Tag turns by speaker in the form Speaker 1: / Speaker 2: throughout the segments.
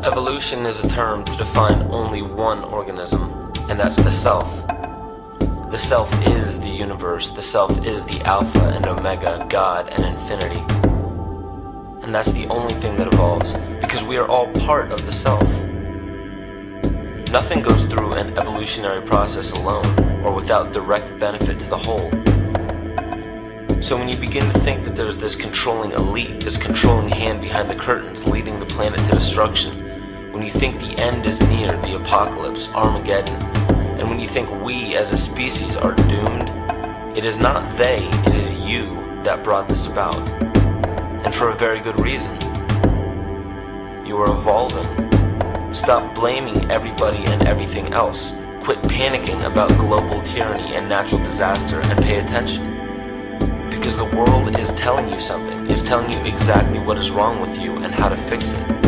Speaker 1: Evolution is a term to define only one organism, and that's the self. The self is the universe, the self is the alpha and omega, God and infinity. And that's the only thing that evolves, because we are all part of the self. Nothing goes through an evolutionary process alone, or without direct benefit to the whole. So when you begin to think that there's this controlling elite, this controlling hand behind the curtains leading the planet to destruction, when you think the end is near, the apocalypse, Armageddon, and when you think we as a species are doomed, it is not they, it is you that brought this about. And for a very good reason. You are evolving. Stop blaming everybody and everything else. Quit panicking about global tyranny and natural disaster and pay attention. Because the world is telling you something, is telling you exactly what is wrong with you and how to fix it.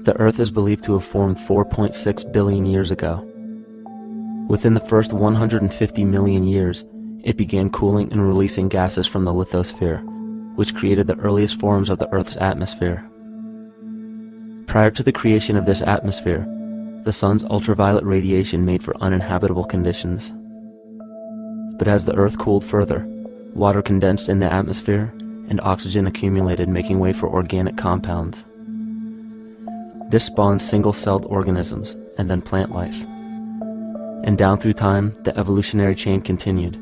Speaker 2: The Earth is believed to have formed 4.6 billion years ago. Within the first 150 million years, it began cooling and releasing gases from the lithosphere, which created the earliest forms of the Earth's atmosphere. Prior to the creation of this atmosphere, the sun's ultraviolet radiation made for uninhabitable conditions. But as the Earth cooled further, water condensed in the atmosphere and oxygen accumulated, making way for organic compounds. This spawned single-celled organisms, and then plant life. And down through time, the evolutionary chain continued.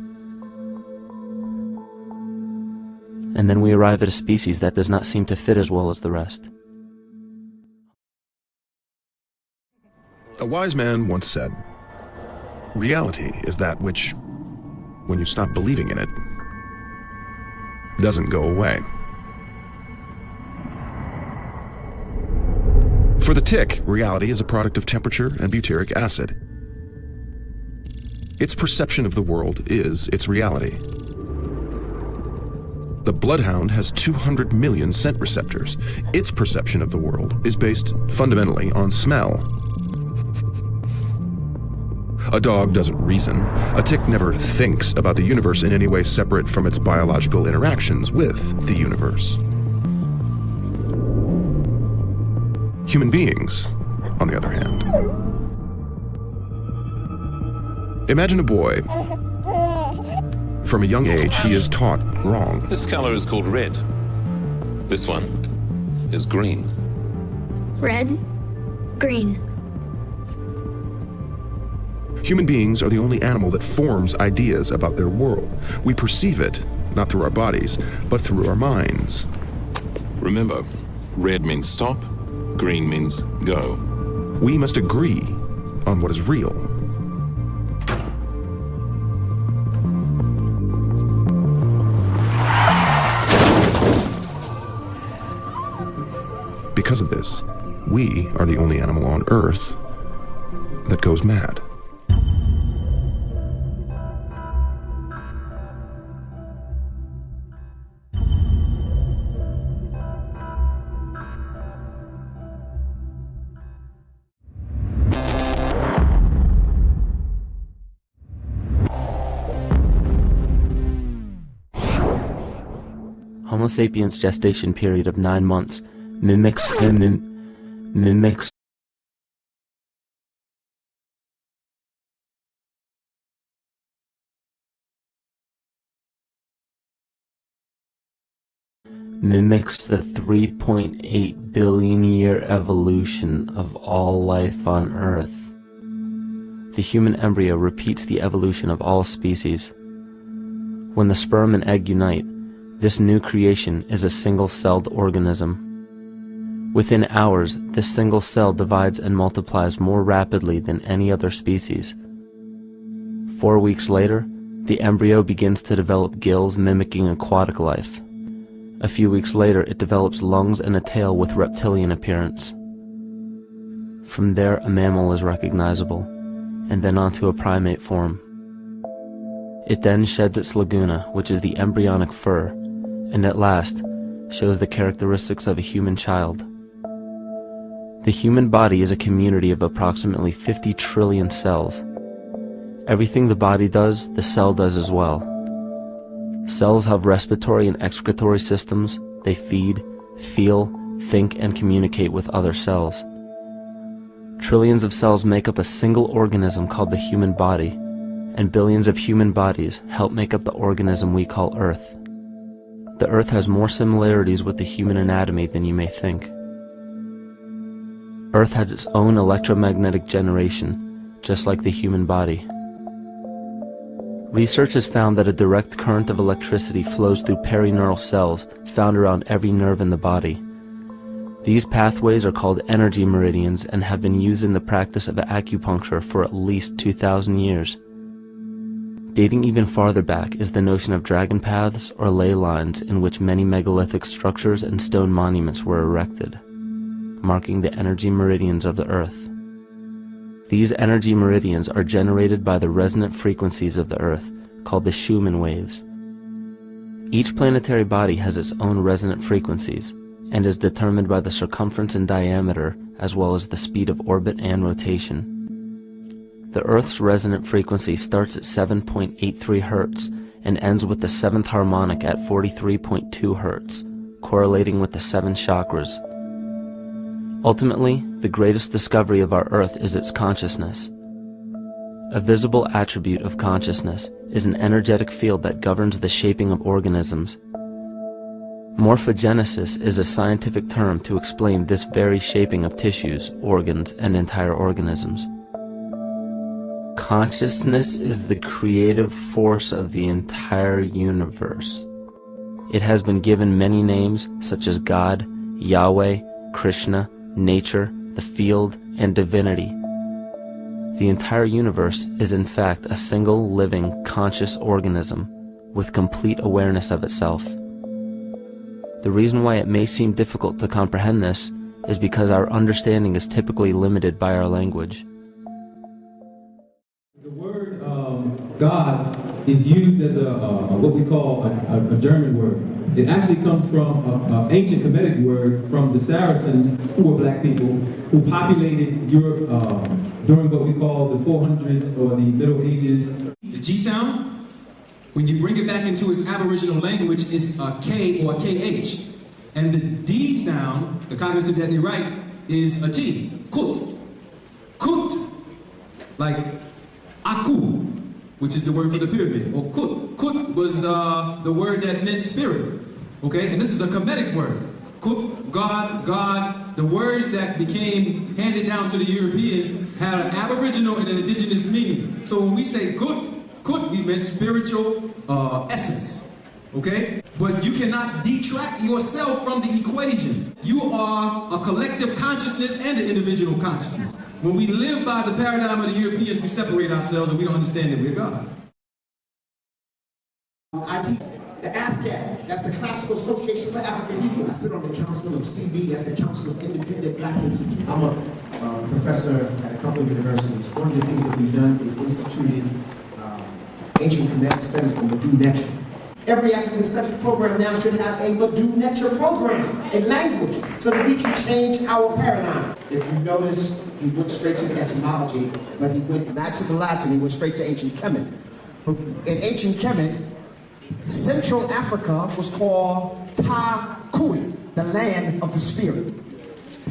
Speaker 2: And then we arrive at a species that does not seem to fit as well as the rest.
Speaker 3: A wise man once said, "Reality is that which, when you stop believing in it, doesn't go away." For the tick, reality is a product of temperature and butyric acid. Its perception of the world is its reality. The bloodhound has 200 million scent receptors. Its perception of the world is based fundamentally on smell. A dog doesn't reason. A tick never thinks about the universe in any way separate from its biological interactions with the universe. Human beings, on the other hand. Imagine a boy. From a young age, he is taught wrong.
Speaker 4: This color is called red. This one is green.
Speaker 5: Red, green.
Speaker 3: Human beings are the only animal that forms ideas about their world. We perceive it, not through our bodies, but through our minds.
Speaker 4: Remember, red means stop, green means go.
Speaker 3: We must agree on what is real. Because of this, we are the only animal on Earth that goes mad.
Speaker 2: Homo sapiens' gestation period of 9 months mimics the 3.8 billion year evolution of all life on Earth. The human embryo repeats the evolution of all species. When the sperm and egg unite, this new creation is a single-celled organism. Within hours, this single cell divides and multiplies more rapidly than any other species. 4 weeks later, the embryo begins to develop gills mimicking aquatic life. A few weeks later, it develops lungs and a tail with reptilian appearance. From there, a mammal is recognizable, and then onto a primate form. It then sheds its laguna, which is the embryonic fur, and at last shows the characteristics of a human child. The human body is a community of approximately 50 trillion cells. Everything the body does, the cell does as well. Cells have respiratory and excretory systems. They feed, feel, think, and communicate with other cells. Trillions of cells make up a single organism called the human body, and billions of human bodies help make up the organism we call Earth. The Earth has more similarities with the human anatomy than you may think. Earth has its own electromagnetic generation, just like the human body. Research has found that a direct current of electricity flows through perineural cells found around every nerve in the body. These pathways are called energy meridians and have been used in the practice of acupuncture for at least 2,000 years. Dating even farther back is the notion of dragon paths or ley lines in which many megalithic structures and stone monuments were erected, marking the energy meridians of the Earth. These energy meridians are generated by the resonant frequencies of the Earth, called the Schumann waves. Each planetary body has its own resonant frequencies, and is determined by the circumference and diameter, as well as the speed of orbit and rotation. The Earth's resonant frequency starts at 7.83 Hz and ends with the 7th harmonic at 43.2 Hz, correlating with the 7 chakras. Ultimately, the greatest discovery of our Earth is its consciousness. A visible attribute of consciousness is an energetic field that governs the shaping of organisms. Morphogenesis is a scientific term to explain this very shaping of tissues, organs, and entire organisms. Consciousness is the creative force of the entire universe. It has been given many names such as God, Yahweh, Krishna, nature, the field, and divinity. The entire universe is in fact a single living conscious organism with complete awareness of itself. The reason why it may seem difficult to comprehend this is because our understanding is typically limited by our language.
Speaker 6: The word God is used as what we call a German word. It actually comes from an ancient Kemetic word from the Saracens, who were black people, who populated Europe during what we call the 400s or the Middle Ages. The G sound, when you bring it back into its Aboriginal language, it's a K or a KH. And the D sound, the cognitive that they write, is a T, kut. Kut, like aku, which is the word for the pyramid, or kut. Kut was the word that meant spirit, okay? And this is a Kemetic word. Kut, God. The words that became handed down to the Europeans had an Aboriginal and an indigenous meaning. So when we say kut, we meant spiritual essence, okay? But you cannot detract yourself from the equation. You are a collective consciousness and an individual consciousness. When we live by the paradigm of the Europeans, we separate ourselves and we don't understand that we're God.
Speaker 7: I teach the ASCAP, that's the Classical Association for African People. I sit on the Council of CB, that's the Council of Independent Black Institute. I'm a professor at a couple of universities. One of the things that we've done is instituted ancient Kemetic studies on Madu Necha. Every African studies program now should have a Madu Necha program in language so that we can change our paradigm. If you notice, he went straight to the etymology, but he went not to the Latin, he went straight to ancient Kemet. In ancient Kemet, Central Africa was called Ta-Kui, the land of the spirit.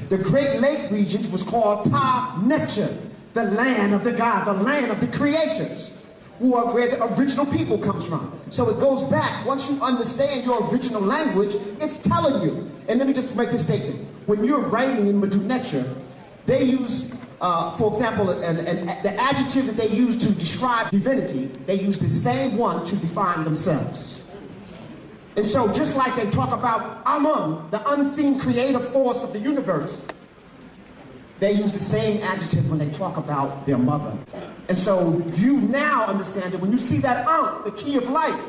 Speaker 7: The Great Lake regions was called Ta-Necha, the land of the gods, the land of the creators, who are where the original people comes from. So it goes back. Once you understand your original language, it's telling you. And let me just make this statement. When you're writing in Madu Necha, they use, for example, the adjective that they use to describe divinity, they use the same one to define themselves. And so just like they talk about Amun, the unseen creative force of the universe, they use the same adjective when they talk about their mother. And so you now understand that when you see that Ankh, the key of life,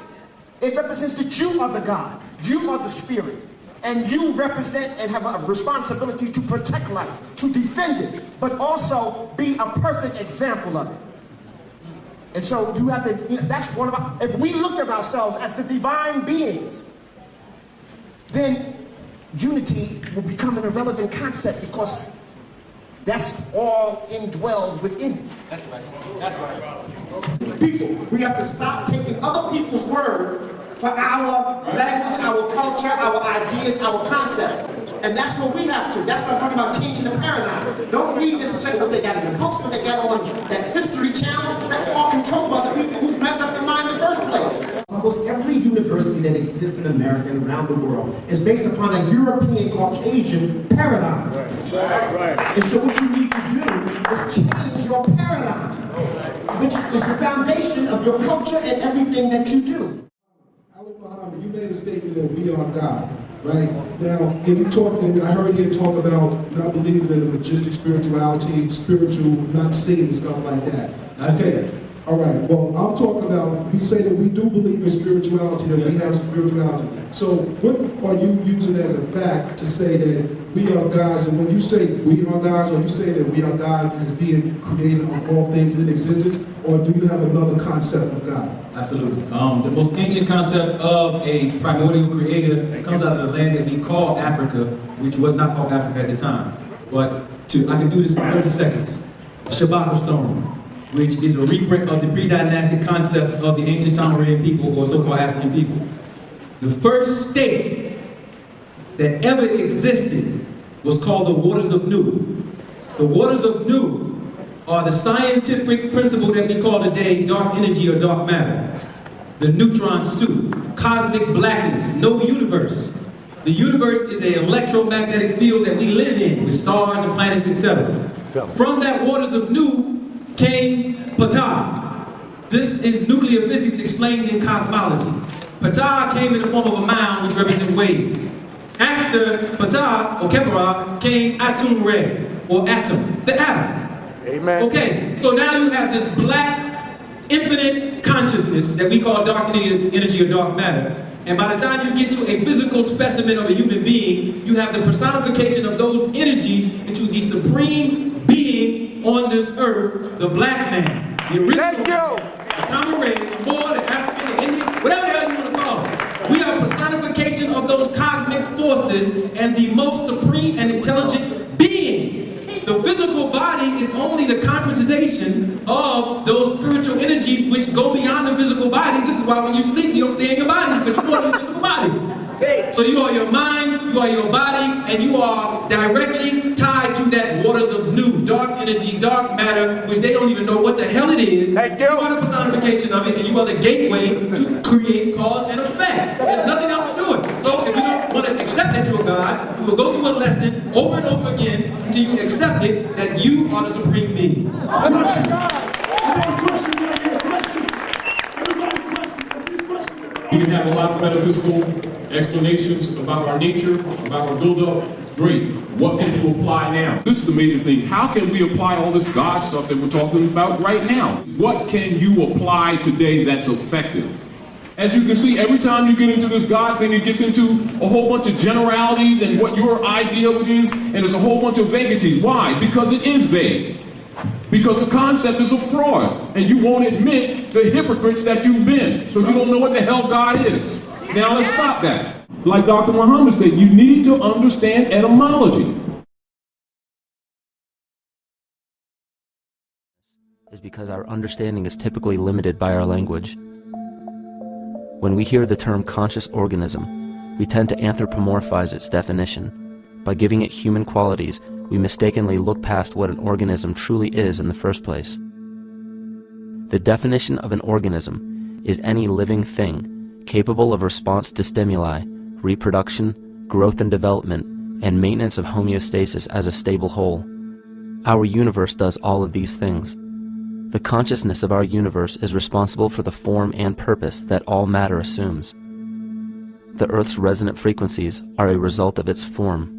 Speaker 7: it represents that you are the God, you are the spirit, and you represent and have a responsibility to protect life, to defend it, but also be a perfect example of it. And so you have to, that's one of our, if we looked at ourselves as the divine beings, then unity will become an irrelevant concept because that's all indwelled within it.
Speaker 6: That's right. That's right.
Speaker 7: People, we have to stop taking other people's word for our language, our culture, our ideas, our concept. And that's what we have to. That's what I'm talking about, changing the paradigm. Don't read necessarily what they got in the books, what they got on that History Channel. That's all controlled by the people who's messed up their mind in the first place. Almost every university that exists in America and around the world is based upon a European Caucasian paradigm. Right. And so what you need to do is change your paradigm, which is the foundation of your culture and everything that you do.
Speaker 8: You made a statement that we are God, right? Now, and you talked, and I heard you talk about not believing in the magistic spirituality, spiritual, not Satan, stuff like that. Okay, all right, well, I'm talking about, we say that we do believe in spirituality, that we have spirituality. So what are you using as a fact to say that we are gods? And when you say we are gods, are you saying that we are gods as being created of all things in existence? Or do you have another concept of God?
Speaker 6: Absolutely. The most ancient concept of a primordial creator comes out of the land that we call Africa, which was not called Africa at the time. But I can do this in 30 seconds. Shabaka stone, which is a reprint of the pre-dynastic concepts of the ancient Tamarian people or so-called African people. The first state that ever existed was called the Waters of Nu. The Waters of Nu are the scientific principle that we call today dark energy or dark matter. The neutron soup, cosmic blackness, no universe. The universe is an electromagnetic field that we live in with stars and planets, etc. From that Waters of Nu came Ptah. This is nuclear physics explained in cosmology. Ptah came in the form of a mound which represents waves. After Ptah, or Kepra, came Atum Re, or atom, the atom. Amen. Okay, so now you have this black, infinite consciousness that we call dark energy or dark matter. And by the time you get to a physical specimen of a human being, you have the personification of those energies into the supreme being on this earth, the black man. The original, the Tamarack, the Moor, the African, the Indian, whatever the hell you want to call it. We are a personification of those cosmic forces and the most supreme and intelligent being. The physical body is only the concretization of those spiritual energies which go beyond the physical body. This is why when you sleep, you don't stay in your body because you're in your physical body. So you are your mind, you are your body, and you are directly tied to that Waters of Nu, dark energy, dark matter, which they don't even know what the hell it is. You are the personification of it, and you are the gateway to create cause and effect. There's nothing else to do it. So if you don't want to accept that you're God, you will go through a lesson over and over again until you accept it that you are the supreme being.
Speaker 4: You can have a lot of metaphysical explanations about our nature, about our buildup. Great. What can you apply now? This is the major thing. How can we apply all this God stuff that we're talking about right now? What can you apply today that's effective? As you can see, every time you get into this God thing, it gets into a whole bunch of generalities and what your idea of it is, and there's a whole bunch of vagaries. Why? Because it is vague. Because the concept is a fraud, and you won't admit the hypocrites that you've been, because you don't know what the hell God is. Now let's stop that. Like Dr. Muhammad said, you need to understand etymology.
Speaker 2: Is because our understanding is typically limited by our language. When we hear the term conscious organism, we tend to anthropomorphize its definition. By giving it human qualities, we mistakenly look past what an organism truly is in the first place. The definition of an organism is any living thing capable of response to stimuli, reproduction, growth and development, and maintenance of homeostasis as a stable whole. Our universe does all of these things. The consciousness of our universe is responsible for the form and purpose that all matter assumes. The Earth's resonant frequencies are a result of its form.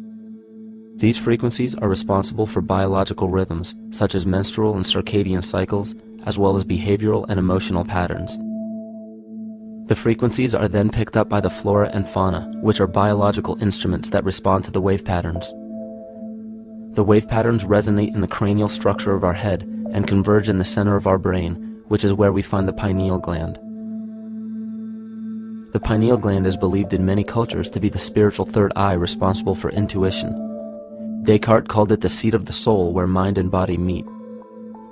Speaker 2: These frequencies are responsible for biological rhythms, such as menstrual and circadian cycles, as well as behavioral and emotional patterns. The frequencies are then picked up by the flora and fauna, which are biological instruments that respond to the wave patterns. The wave patterns resonate in the cranial structure of our head and converge in the center of our brain, which is where we find the pineal gland. The pineal gland is believed in many cultures to be the spiritual third eye responsible for intuition. Descartes called it the seat of the soul where mind and body meet.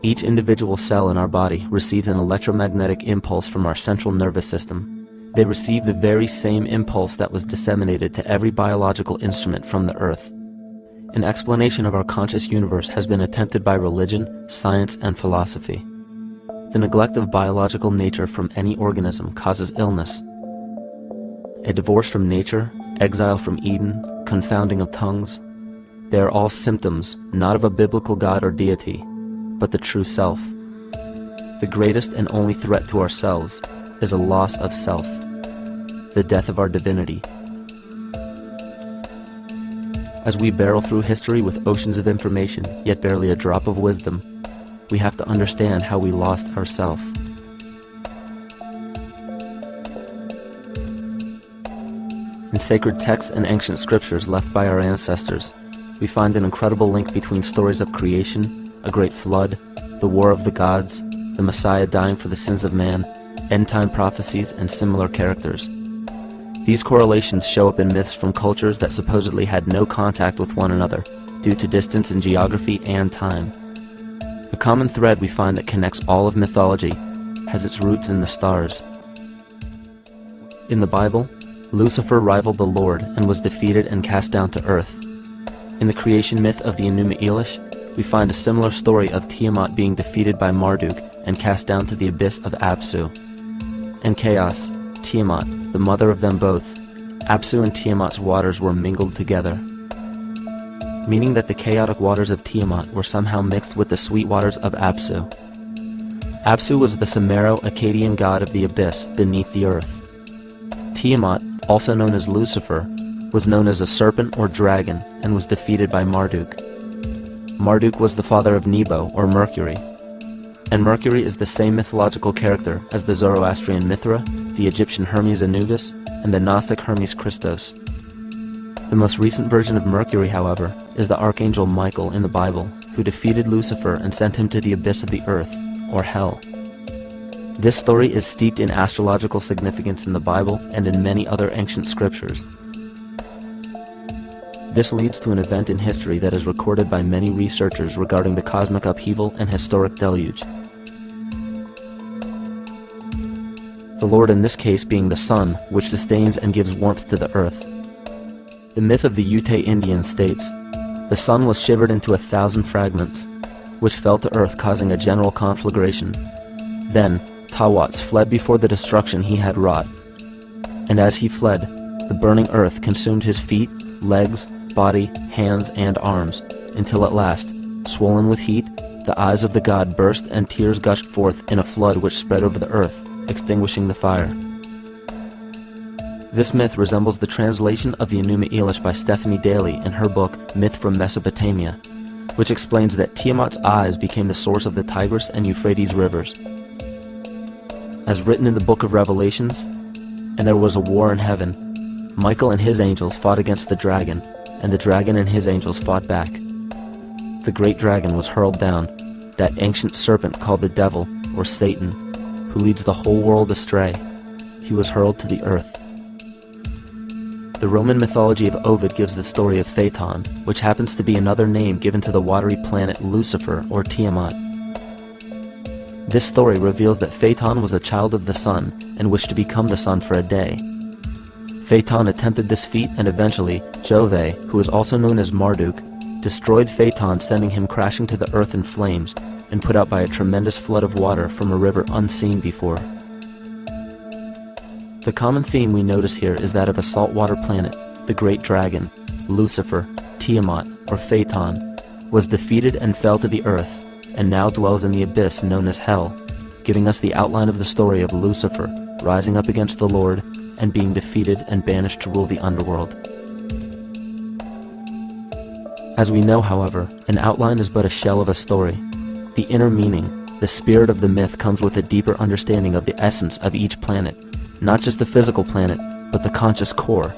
Speaker 2: Each individual cell in our body receives an electromagnetic impulse from our central nervous system. They receive the very same impulse that was disseminated to every biological instrument from the earth. An explanation of our conscious universe has been attempted by religion, science, and philosophy. The neglect of biological nature from any organism causes illness. A divorce from nature, exile from Eden, confounding of tongues, they are all symptoms not of a biblical God or deity, but the true self. The greatest and only threat to ourselves is a loss of self, the death of our divinity. As we barrel through history with oceans of information, yet barely a drop of wisdom, we have to understand how we lost ourself. In sacred texts and ancient scriptures left by our ancestors, we find an incredible link between stories of creation, a great flood, the war of the gods, the Messiah dying for the sins of man, end-time prophecies, and similar characters. These correlations show up in myths from cultures that supposedly had no contact with one another due to distance in geography and time. The common thread we find that connects all of mythology has its roots in the stars. In the Bible, Lucifer rivaled the Lord and was defeated and cast down to earth. In the creation myth of the Enuma Elish, we find a similar story of Tiamat being defeated by Marduk and cast down to the abyss of Apsu. In Chaos, Tiamat, the mother of them both, Apsu and Tiamat's waters were mingled together, meaning that the chaotic waters of Tiamat were somehow mixed with the sweet waters of Apsu. Apsu was the Sumero-Akkadian god of the abyss beneath the earth. Tiamat, also known as Lucifer, was known as a serpent or dragon and was defeated by Marduk. Marduk was the father of Nebo, or Mercury, and Mercury is the same mythological character as the Zoroastrian Mithra, the Egyptian Hermes Anubis, and the Gnostic Hermes Christos. The most recent version of Mercury, however, is the archangel Michael in the Bible, who defeated Lucifer and sent him to the abyss of the earth, or hell. This story is steeped in astrological significance in the Bible and in many other ancient scriptures. This leads to an event in history that is recorded by many researchers regarding the cosmic upheaval and historic deluge. The Lord in this case being the sun, which sustains and gives warmth to the earth. The myth of the Ute Indians states, the sun was shivered into 1,000 fragments, which fell to earth causing a general conflagration. Then, Tawats fled before the destruction he had wrought. And as he fled, the burning earth consumed his feet, legs, body, hands, and arms, until at last, swollen with heat, the eyes of the god burst and tears gushed forth in a flood which spread over the earth, extinguishing the fire. This myth resembles the translation of the Enuma Elish by Stephanie Daly in her book Myth from Mesopotamia, which explains that Tiamat's eyes became the source of the Tigris and Euphrates rivers. As written in the book of Revelations, and there was a war in heaven. Michael and his angels fought against the dragon, and the dragon and his angels fought back. The great dragon was hurled down, that ancient serpent called the devil, or Satan, who leads the whole world astray. He was hurled to the earth. The Roman mythology of Ovid gives the story of Phaeton, which happens to be another name given to the watery planet Lucifer, or Tiamat. This story reveals that Phaeton was a child of the sun and wished to become the sun for a day. Phaeton attempted this feat, and eventually, Jove, who is also known as Marduk, destroyed Phaeton, sending him crashing to the earth in flames and put out by a tremendous flood of water from a river unseen before. The common theme we notice here is that of a saltwater planet, the great dragon, Lucifer, Tiamat, or Phaeton, was defeated and fell to the earth, and now dwells in the abyss known as hell, giving us the outline of the story of Lucifer rising up against the Lord, and being defeated and banished to rule the underworld. As we know, however, an outline is but a shell of a story. The inner meaning, the spirit of the myth, comes with a deeper understanding of the essence of each planet, not just the physical planet, but the conscious core,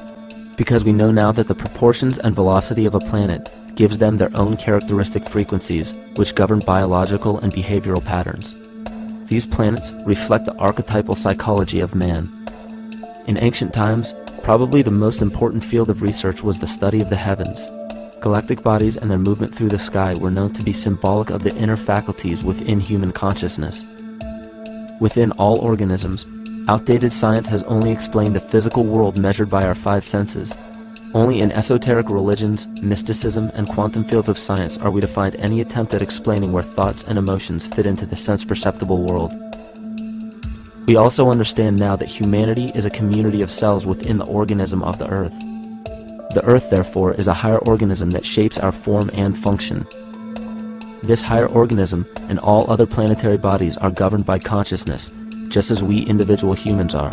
Speaker 2: because we know now that the proportions and velocity of a planet gives them their own characteristic frequencies, which govern biological and behavioral patterns. These planets reflect the archetypal psychology of man. In ancient times, probably the most important field of research was the study of the heavens. Galactic bodies and their movement through the sky were known to be symbolic of the inner faculties within human consciousness. Within all organisms, outdated science has only explained the physical world measured by our five senses. Only in esoteric religions, mysticism, and quantum fields of science are we to find any attempt at explaining where thoughts and emotions fit into the sense-perceptible world. We also understand now that humanity is a community of cells within the organism of the Earth. The Earth, therefore, is a higher organism that shapes our form and function. This higher organism and all other planetary bodies are governed by consciousness, just as we individual humans are.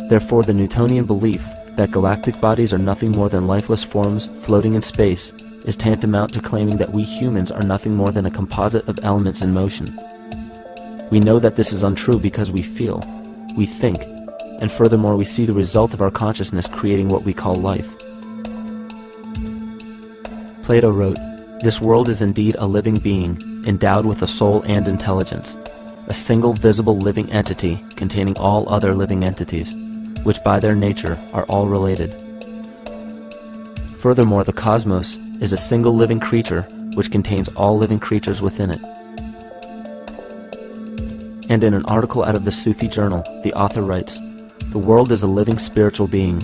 Speaker 2: Therefore, the Newtonian belief that galactic bodies are nothing more than lifeless forms floating in space is tantamount to claiming that we humans are nothing more than a composite of elements in motion. We know that this is untrue because we feel, we think, and furthermore we see the result of our consciousness creating what we call life. Plato wrote, "This world is indeed a living being, endowed with a soul and intelligence, a single visible living entity containing all other living entities, which by their nature are all related." Furthermore, the cosmos is a single living creature which contains all living creatures within it. And in an article out of the Sufi journal, the author writes, "The world is a living spiritual being."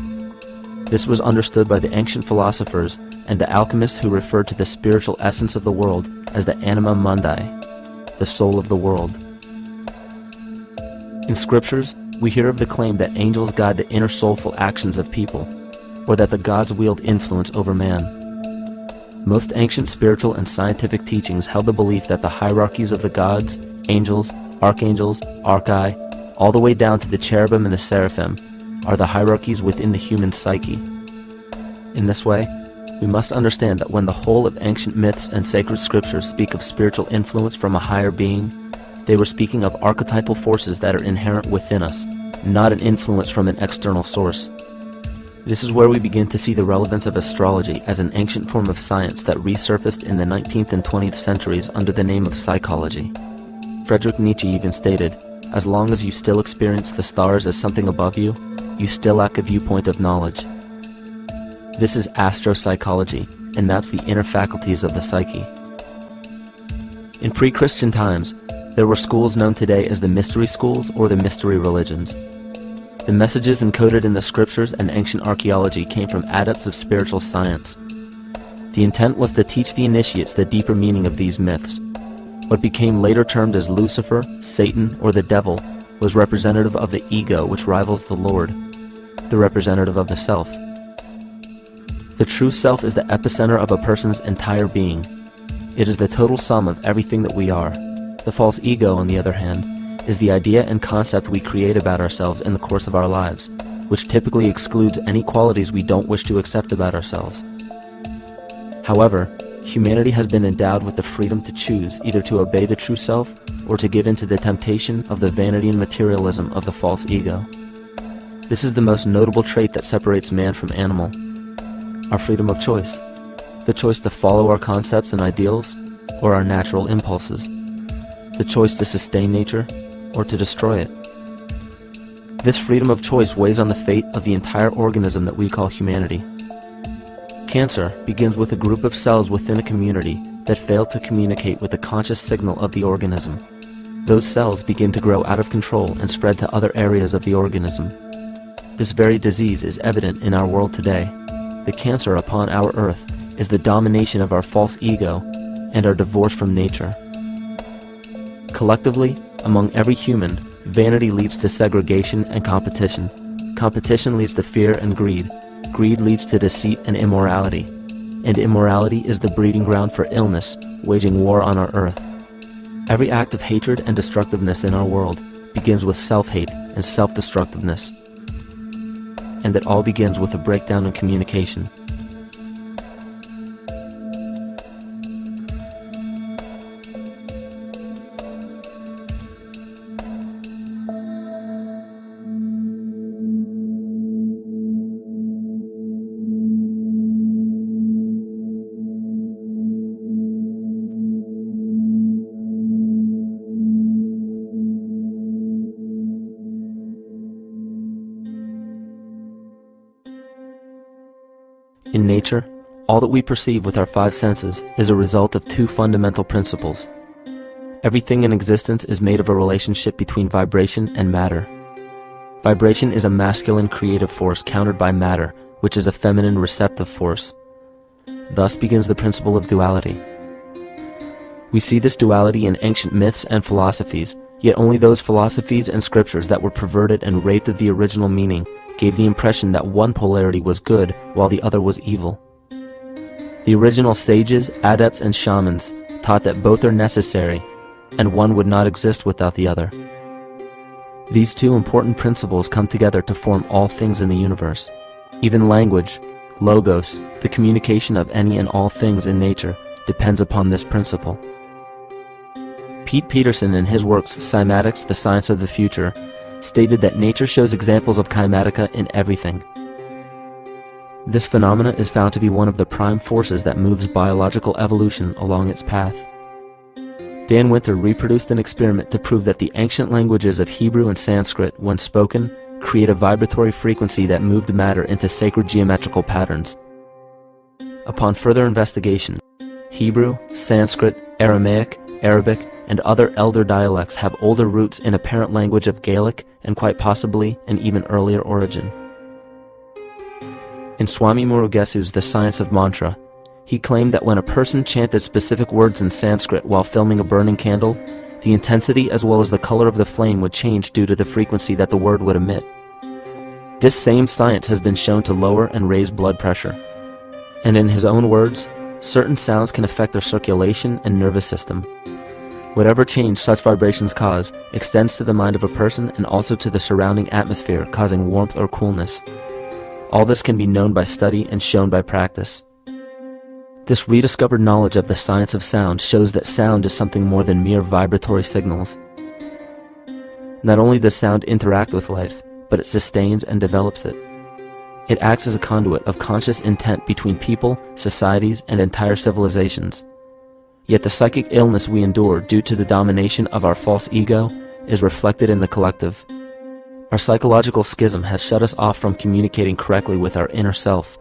Speaker 2: This was understood by the ancient philosophers and the alchemists, who referred to the spiritual essence of the world as the anima mundi, the soul of the world. In scriptures, we hear of the claim that angels guide the inner soulful actions of people, or that the gods wield influence over man. Most ancient spiritual and scientific teachings held the belief that the hierarchies of the gods, angels, archangels, archai, all the way down to the cherubim and the seraphim, are the hierarchies within the human psyche. In this way, we must understand that when the whole of ancient myths and sacred scriptures speak of spiritual influence from a higher being, they were speaking of archetypal forces that are inherent within us, not an influence from an external source. This is where we begin to see the relevance of astrology as an ancient form of science that resurfaced in the 19th and 20th centuries under the name of psychology. Friedrich Nietzsche even stated, "As long as you still experience the stars as something above you, you still lack a viewpoint of knowledge." This is astropsychology, and maps the inner faculties of the psyche. In pre-Christian times, there were schools known today as the mystery schools or the mystery religions. The messages encoded in the scriptures and ancient archaeology came from adepts of spiritual science. The intent was to teach the initiates the deeper meaning of these myths. What became later termed as Lucifer, Satan, or the devil was representative of the ego, which rivals the Lord, the representative of the self. The true self is the epicenter of a person's entire being. It is the total sum of everything that we are. The false ego, on the other hand, is the idea and concept we create about ourselves in the course of our lives, which typically excludes any qualities we don't wish to accept about ourselves. However, humanity has been endowed with the freedom to choose either to obey the true self or to give in to the temptation of the vanity and materialism of the false ego. This is the most notable trait that separates man from animal: our freedom of choice, the choice to follow our concepts and ideals or our natural impulses, the choice to sustain nature or to destroy it. This freedom of choice weighs on the fate of the entire organism that we call humanity. Cancer begins with a group of cells within a community that fail to communicate with the conscious signal of the organism. Those cells begin to grow out of control and spread to other areas of the organism. This very disease is evident in our world today. The cancer upon our earth is the domination of our false ego and our divorce from nature. Collectively, among every human, vanity leads to segregation and competition. Competition leads to fear and greed. Greed leads to deceit and immorality. And immorality is the breeding ground for illness, waging war on our earth. Every act of hatred and destructiveness in our world begins with self-hate and self-destructiveness, and that all begins with a breakdown in communication. In nature, all that we perceive with our five senses is a result of two fundamental principles. Everything in existence is made of a relationship between vibration and matter. Vibration is a masculine creative force countered by matter, which is a feminine receptive force. Thus begins the principle of duality. We see this duality in ancient myths and philosophies, yet only those philosophies and scriptures that were perverted and raped of the original meaning gave the impression that one polarity was good while the other was evil. The original sages, adepts, and shamans taught that both are necessary, and one would not exist without the other. These two important principles come together to form all things in the universe. Even language, logos, the communication of any and all things in nature, depends upon this principle. Pete Peterson, in his works Cymatics, the Science of the Future, stated that nature shows examples of kymatica in everything. This phenomena is found to be one of the prime forces that moves biological evolution along its path. Dan Winter reproduced an experiment to prove that the ancient languages of Hebrew and Sanskrit, when spoken, create a vibratory frequency that moved matter into sacred geometrical patterns. Upon further investigation, Hebrew, Sanskrit, Aramaic, Arabic, and other elder dialects have older roots in a parent language of Gaelic and quite possibly an even earlier origin. In Swami Murugesu's The Science of Mantra, he claimed that when a person chanted specific words in Sanskrit while filming a burning candle, the intensity as well as the color of the flame would change due to the frequency that the word would emit. This same science has been shown to lower and raise blood pressure. And in his own words, certain sounds can affect their circulation and nervous system. Whatever change such vibrations cause extends to the mind of a person and also to the surrounding atmosphere, causing warmth or coolness. All this can be known by study and shown by practice. This rediscovered knowledge of the science of sound shows that sound is something more than mere vibratory signals. Not only does sound interact with life, but it sustains and develops it. It acts as a conduit of conscious intent between people, societies, and entire civilizations. Yet the psychic illness we endure due to the domination of our false ego is reflected in the collective. Our psychological schism has shut us off from communicating correctly with our inner self,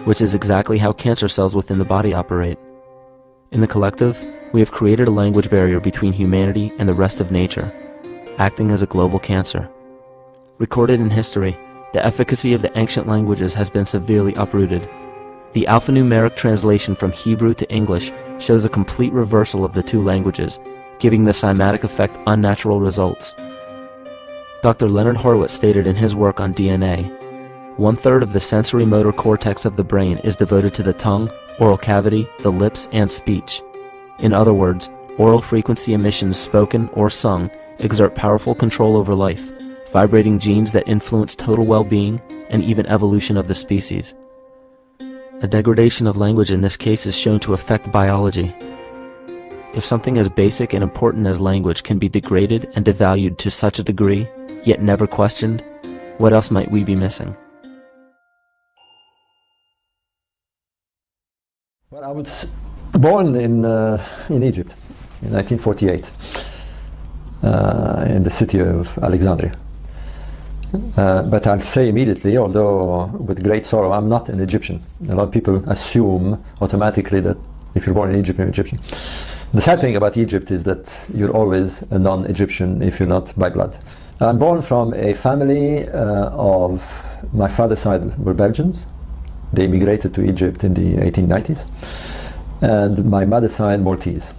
Speaker 2: which is exactly how cancer cells within the body operate. In the collective, we have created a language barrier between humanity and the rest of nature, acting as a global cancer. Recorded in history, the efficacy of the ancient languages has been severely uprooted. The alphanumeric translation from Hebrew to English shows a complete reversal of the two languages, giving the cymatic effect unnatural results. Dr. Leonard Horowitz stated in his work on DNA, 1/3 of the sensory motor cortex of the brain is devoted to the tongue, oral cavity, the lips, and speech. In other words, oral frequency emissions spoken or sung exert powerful control over life, vibrating genes that influence total well-being and even evolution of the species. A degradation of language in this case is shown to affect biology. If something as basic and important as language can be degraded and devalued to such a degree, yet never questioned, what else might we be missing?
Speaker 9: Well, I was born in Egypt in 1948, in the city of Alexandria. But I'll say immediately, although with great sorrow, I'm not an Egyptian. A lot of people assume automatically that if you're born in Egypt, you're Egyptian. The sad thing about Egypt is that you're always a non-Egyptian if you're not by blood. I'm born from a family of my father's side were Belgians. They immigrated to Egypt in the 1890s. And my mother's side, Maltese.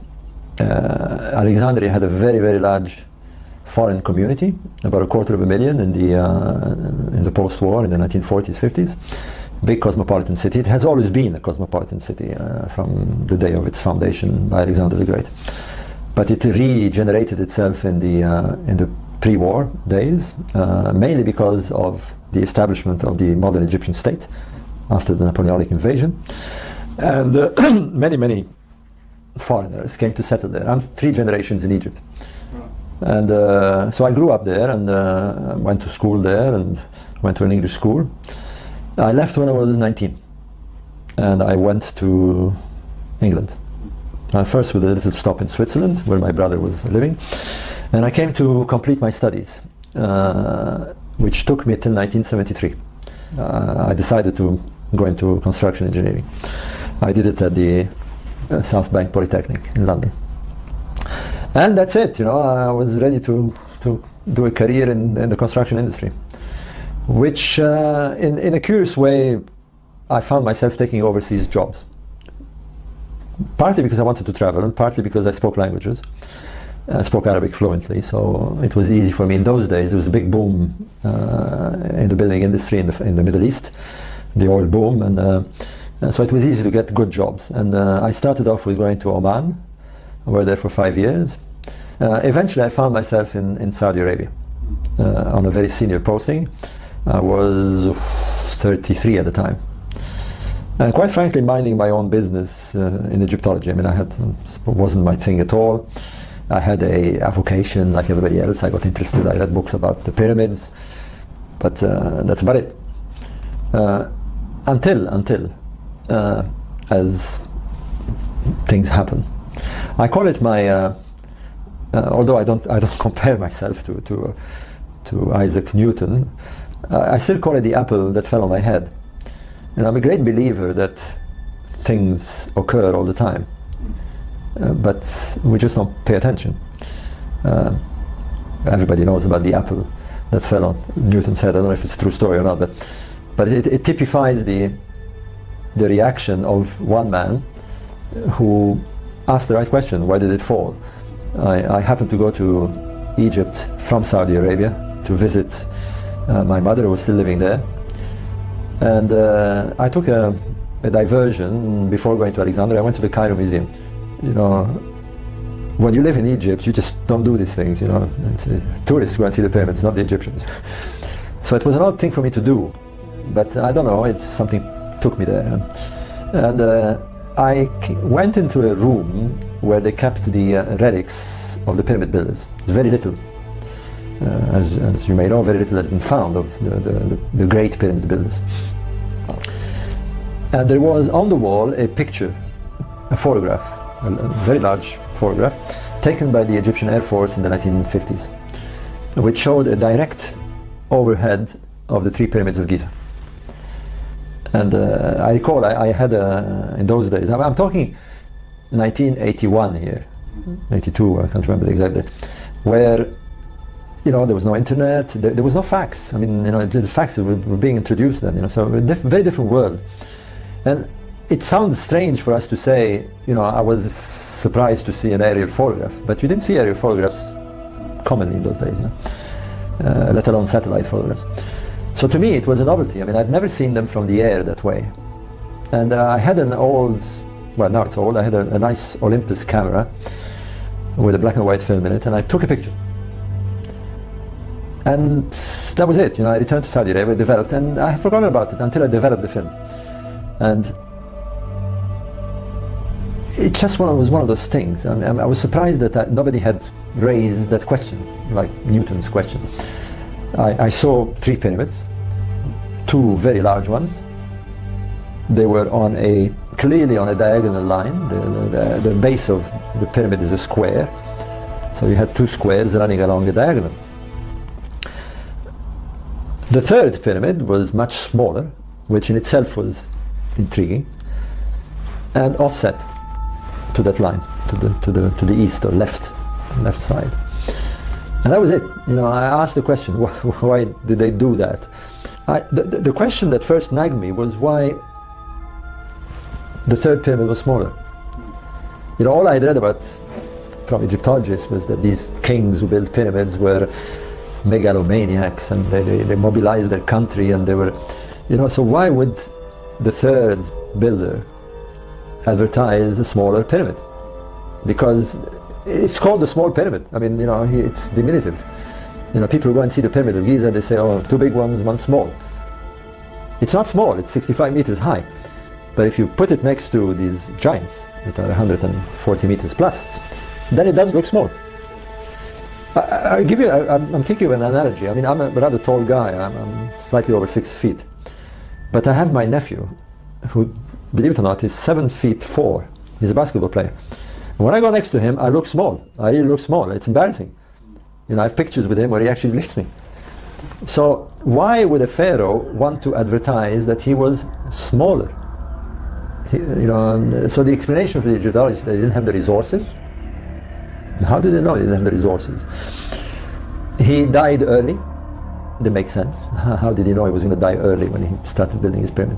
Speaker 9: Alexandria had a very, very large foreign community, about 250,000 in the post-war, in the 1940s, 50s. Big cosmopolitan city. It has always been a cosmopolitan city from the day of its foundation by Alexander the Great. But it regenerated itself in the pre-war days, mainly because of the establishment of the modern Egyptian state after the Napoleonic invasion. And many foreigners came to settle there. I'm 3 generations in Egypt. And so I grew up there and went to school there and went to an English school. I left when I was 19 and I went to England. First with a little stop in Switzerland where my brother was living. And I came to complete my studies, which took me till 1973. I decided to go into construction engineering. I did it at the South Bank Polytechnic in London. And that's it, you know, I was ready to do a career in the construction industry, which in a curious way, I found myself taking overseas jobs. Partly because I wanted to travel, and partly because I spoke languages. I spoke Arabic fluently, so it was easy for me. In those days, there was a big boom in the building industry in the Middle East, the oil boom, and so it was easy to get good jobs. And I started off with going to Oman. I was there for 5 years. Eventually, I found myself in Saudi Arabia on a very senior posting. I was 33 at the time. And quite frankly, minding my own business in Egyptology. I mean, it wasn't my thing at all. I had a vocation like everybody else. I got interested. I read books about the pyramids, but that's about it. Until as things happen. I call it my, although I don't compare myself to Isaac Newton, I still call it the apple that fell on my head. And I'm a great believer that things occur all the time, but we just don't pay attention. Everybody knows about the apple that fell on Newton's head. I don't know if it's a true story or not, but it typifies the reaction of one man who asked the right question: why did it fall? I happened to go to Egypt from Saudi Arabia to visit my mother, who was still living there. And I took a diversion before going to Alexandria. I went to the Cairo Museum. You know, when you live in Egypt, you just don't do these things, you know. Tourists go and see the pyramids, not the Egyptians. So it was an odd thing for me to do, but I don't know, it's something took me there. And I went into a room where they kept the relics of the pyramid builders. Very little. As you may know, very little has been found of the great pyramid builders. And there was on the wall a picture, a photograph, a very large photograph, taken by the Egyptian Air Force in the 1950s, which showed a direct overhead of the 3 pyramids of Giza. And I recall I had, in those days, I'm talking 1981 here, 82, I can't remember the exact date, where, you know, there was no internet, there was no fax. I mean, you know, the faxes were being introduced then, you know, so a very different world. And it sounds strange for us to say, you know, I was surprised to see an aerial photograph, but you didn't see aerial photographs commonly in those days, you know, let alone satellite photographs. So to me, it was a novelty. I mean, I'd never seen them from the air that way. And I had an old, well, now it's old, I had a nice Olympus camera with a black and white film in it, and I took a picture. And that was it, you know, I returned to Saudi Arabia, developed, and I had forgotten about it until I developed the film. And it just was one of those things. I was surprised that nobody had raised that question, like Newton's question. I saw 3 pyramids, 2 very large ones. They were clearly on a diagonal line. The base of the pyramid is a square, so you had 2 squares running along a diagonal. The 3rd pyramid was much smaller, which in itself was intriguing, and offset to that line, to the east or left side. And that was it. You know, I asked the question, why did they do that? The question that first nagged me was why the 3rd pyramid was smaller. You know, all I had read about from Egyptologists was that these kings who built pyramids were megalomaniacs, and they mobilized their country, and they were, you know, so why would the 3rd builder advertise a smaller pyramid? Because it's called a small pyramid. I mean, you know, it's diminutive. People go and see the Pyramid of Giza, they say, oh, two big ones, one small. It's not small, it's 65 meters high. But if you put it next to these giants that are 140 meters plus, then it does look small. I'm thinking of an analogy. I mean, I'm a rather tall guy. I'm slightly over 6 feet. But I have my nephew, who, believe it or not, is 7'4". He's a basketball player. And when I go next to him, I look small. I really look small. It's embarrassing. I have pictures with him where he actually lifts me. So why would a pharaoh want to advertise that he was smaller? So the explanation for the Egyptologists, they didn't have the resources. How did they know they didn't have the resources? He died early. That makes sense. How did he know he was going to die early when he started building his pyramid?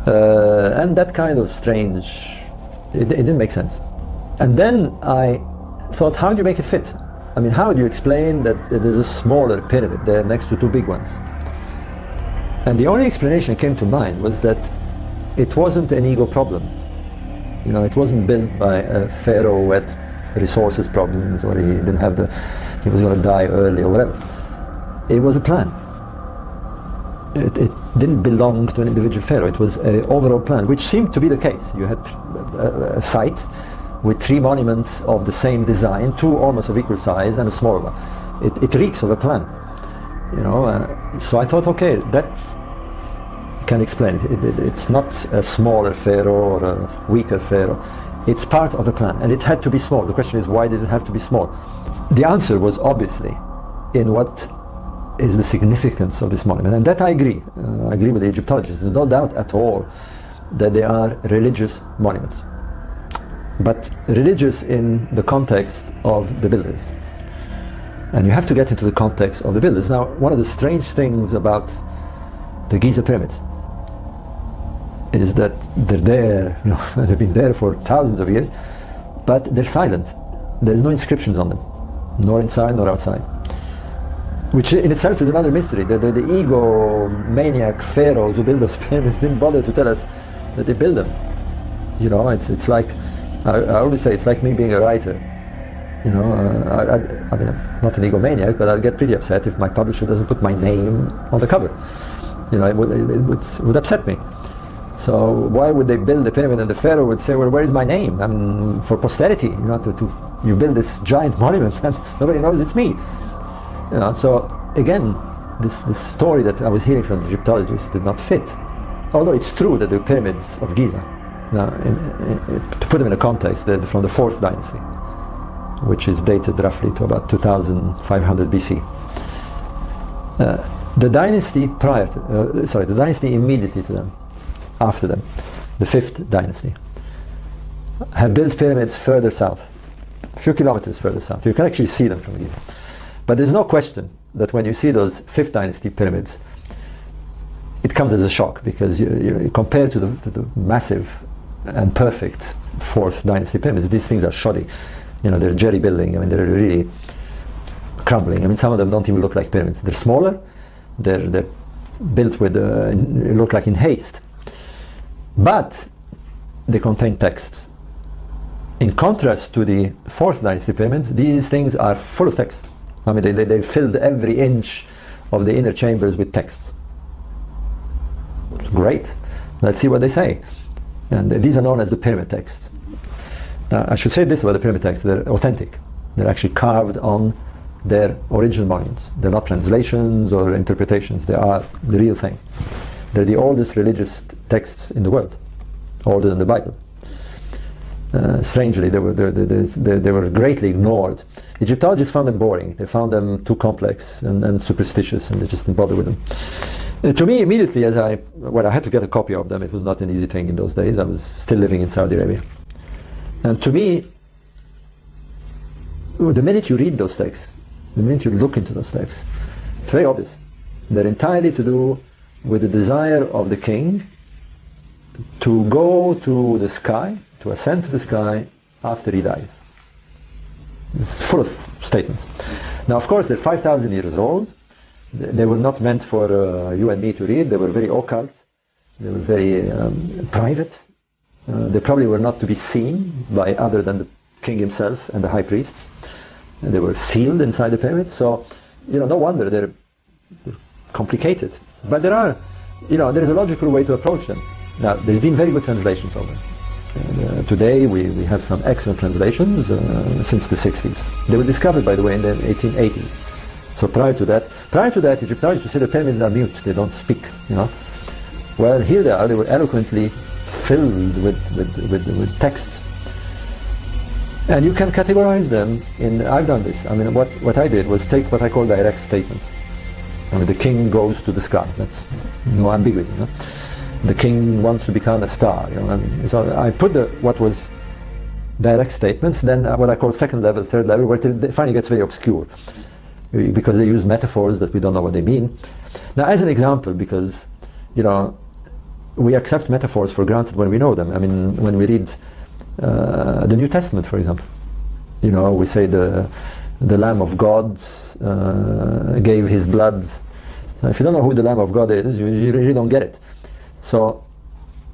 Speaker 9: And that kind of strange, it didn't make sense. And then I thought, how do you make it fit? I mean, how do you explain that there's a smaller pyramid there next to two big ones? And the only explanation that came to mind was that it wasn't an ego problem. It wasn't built by a pharaoh who had resources problems, or he was going to die early or whatever. It was a plan. It didn't belong to an individual pharaoh. It was an overall plan, which seemed to be the case. You had a site with 3 monuments of the same design, 2 almost of equal size and a smaller one. It reeks of a plan, so I thought, okay, that can explain it. It's not a smaller pharaoh or a weaker pharaoh. It's part of a plan, and it had to be small. The question is, why did it have to be small? The answer was obviously in what is the significance of this monument, and that I agree. I agree with the Egyptologists. There's no doubt at all that they are religious monuments. But religious in the context of the builders. And you have to get into the context of the builders. Now, one of the strange things about the Giza pyramids is that they're there, they've been there for thousands of years, but they're silent. There's no inscriptions on them, nor inside nor outside. Which in itself is another mystery. The egomaniac pharaohs who built those pyramids didn't bother to tell us that they built them. It's like, I always say, it's like me being a writer. I mean, I'm not an egomaniac, but I'll get pretty upset if my publisher doesn't put my name on the cover. It would upset me. So why would they build the pyramid and the pharaoh would say, well, where is my name? I mean, for posterity, you build this giant monument and nobody knows it's me. So again, this story that I was hearing from the Egyptologists did not fit. Although it's true that the pyramids of Giza, now, to put them in a context, they're from the 4th dynasty, which is dated roughly to about 2500 BC. The dynasty the dynasty immediately to them, after them, the 5th dynasty, have built pyramids further south, a few kilometers further south. You can actually see them from Giza. But there's no question that when you see those 5th dynasty pyramids, it comes as a shock, because you compared to the massive and perfect 4th dynasty pyramids, these things are shoddy. They're jerry building. I mean, they're really crumbling. I mean, some of them don't even look like pyramids. They're smaller. They're built with look like in haste. But they contain texts. In contrast to the 4th dynasty pyramids, these things are full of text. I mean, they filled every inch of the inner chambers with texts. Great. Let's see what they say. And these are known as the pyramid texts. Now, I should say this about the pyramid texts: they're authentic. They're actually carved on their original monuments. They're not translations or interpretations. They are the real thing. They're the oldest religious texts in the world, older than the Bible. Strangely, they were greatly ignored. Egyptologists found them boring. They found them too complex and superstitious, and they just didn't bother with them. To me, immediately, I had to get a copy of them. It was not an easy thing in those days. I was still living in Saudi Arabia. And to me, the minute you read those texts, the minute you look into those texts, it's very obvious. They're entirely to do with the desire of the king to go to the sky, to ascend to the sky after he dies. It's full of statements. Now, of course, they're 5,000 years old. They were not meant for you and me to read. They were very occult. They were very private. They probably were not to be seen by other than the king himself and the high priests. And they were sealed inside the pyramid. So no wonder they're complicated. But there is a logical way to approach them. Now, there's been very good translations of them. Today we have some excellent translations since the 60s. They were discovered, by the way, in the 1880s. So prior to that, Egyptologists would say the pyramids are mute, they don't speak, Well, here they were eloquently filled with texts. And you can categorize them I've done this. I mean, what I did was take what I call direct statements. I mean, the king goes to the sky, that's no ambiguity, The king wants to become a star, and so I put what was direct statements, then what I call second level, third level, where it finally gets very obscure, because they use metaphors that we don't know what they mean. Now, as an example, because, we accept metaphors for granted when we know them. I mean, when we read the New Testament, for example, we say the Lamb of God gave his blood. So if you don't know who the Lamb of God is, you really don't get it. So,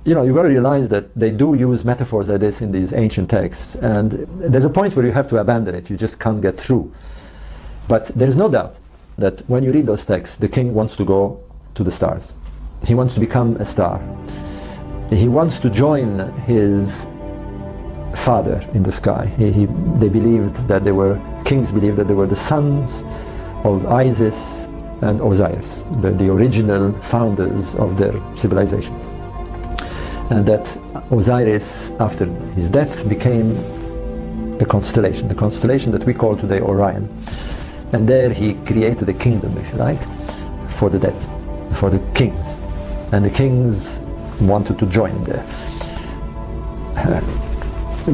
Speaker 9: you've got to realize that they do use metaphors like this in these ancient texts, and there's a point where you have to abandon it. You just can't get through. But there's no doubt that when you read those texts, the king wants to go to the stars. He wants to become a star. He wants to join his father in the sky. They believed that kings believed that they were the sons of Isis and Osiris, the original founders of their civilization. And that Osiris, after his death, became a constellation, the constellation that we call today Orion. And there he created a kingdom, if you like, for the dead, for the kings. And the kings wanted to join him there.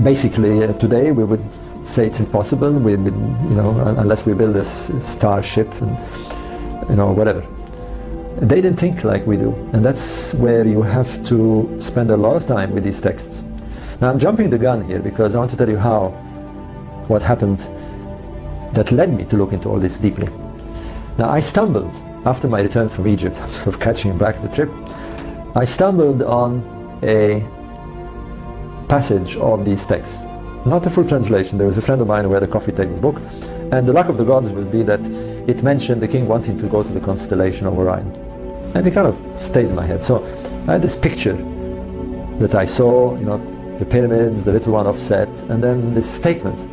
Speaker 9: Basically, today we would say it's impossible, unless we build a starship and whatever. They didn't think like we do, and that's where you have to spend a lot of time with these texts. Now, I'm jumping the gun here because I want to tell you what happened that led me to look into all this deeply. Now, I stumbled, after my return from Egypt, I'm sort of catching back the trip, I stumbled on a passage of these texts. Not a full translation. There was a friend of mine who had a coffee table book, and the luck of the gods will be that it mentioned the king wanting to go to the constellation of Orion. And it kind of stayed in my head. So I had this picture that I saw, the pyramid, the little one offset, and then this statement.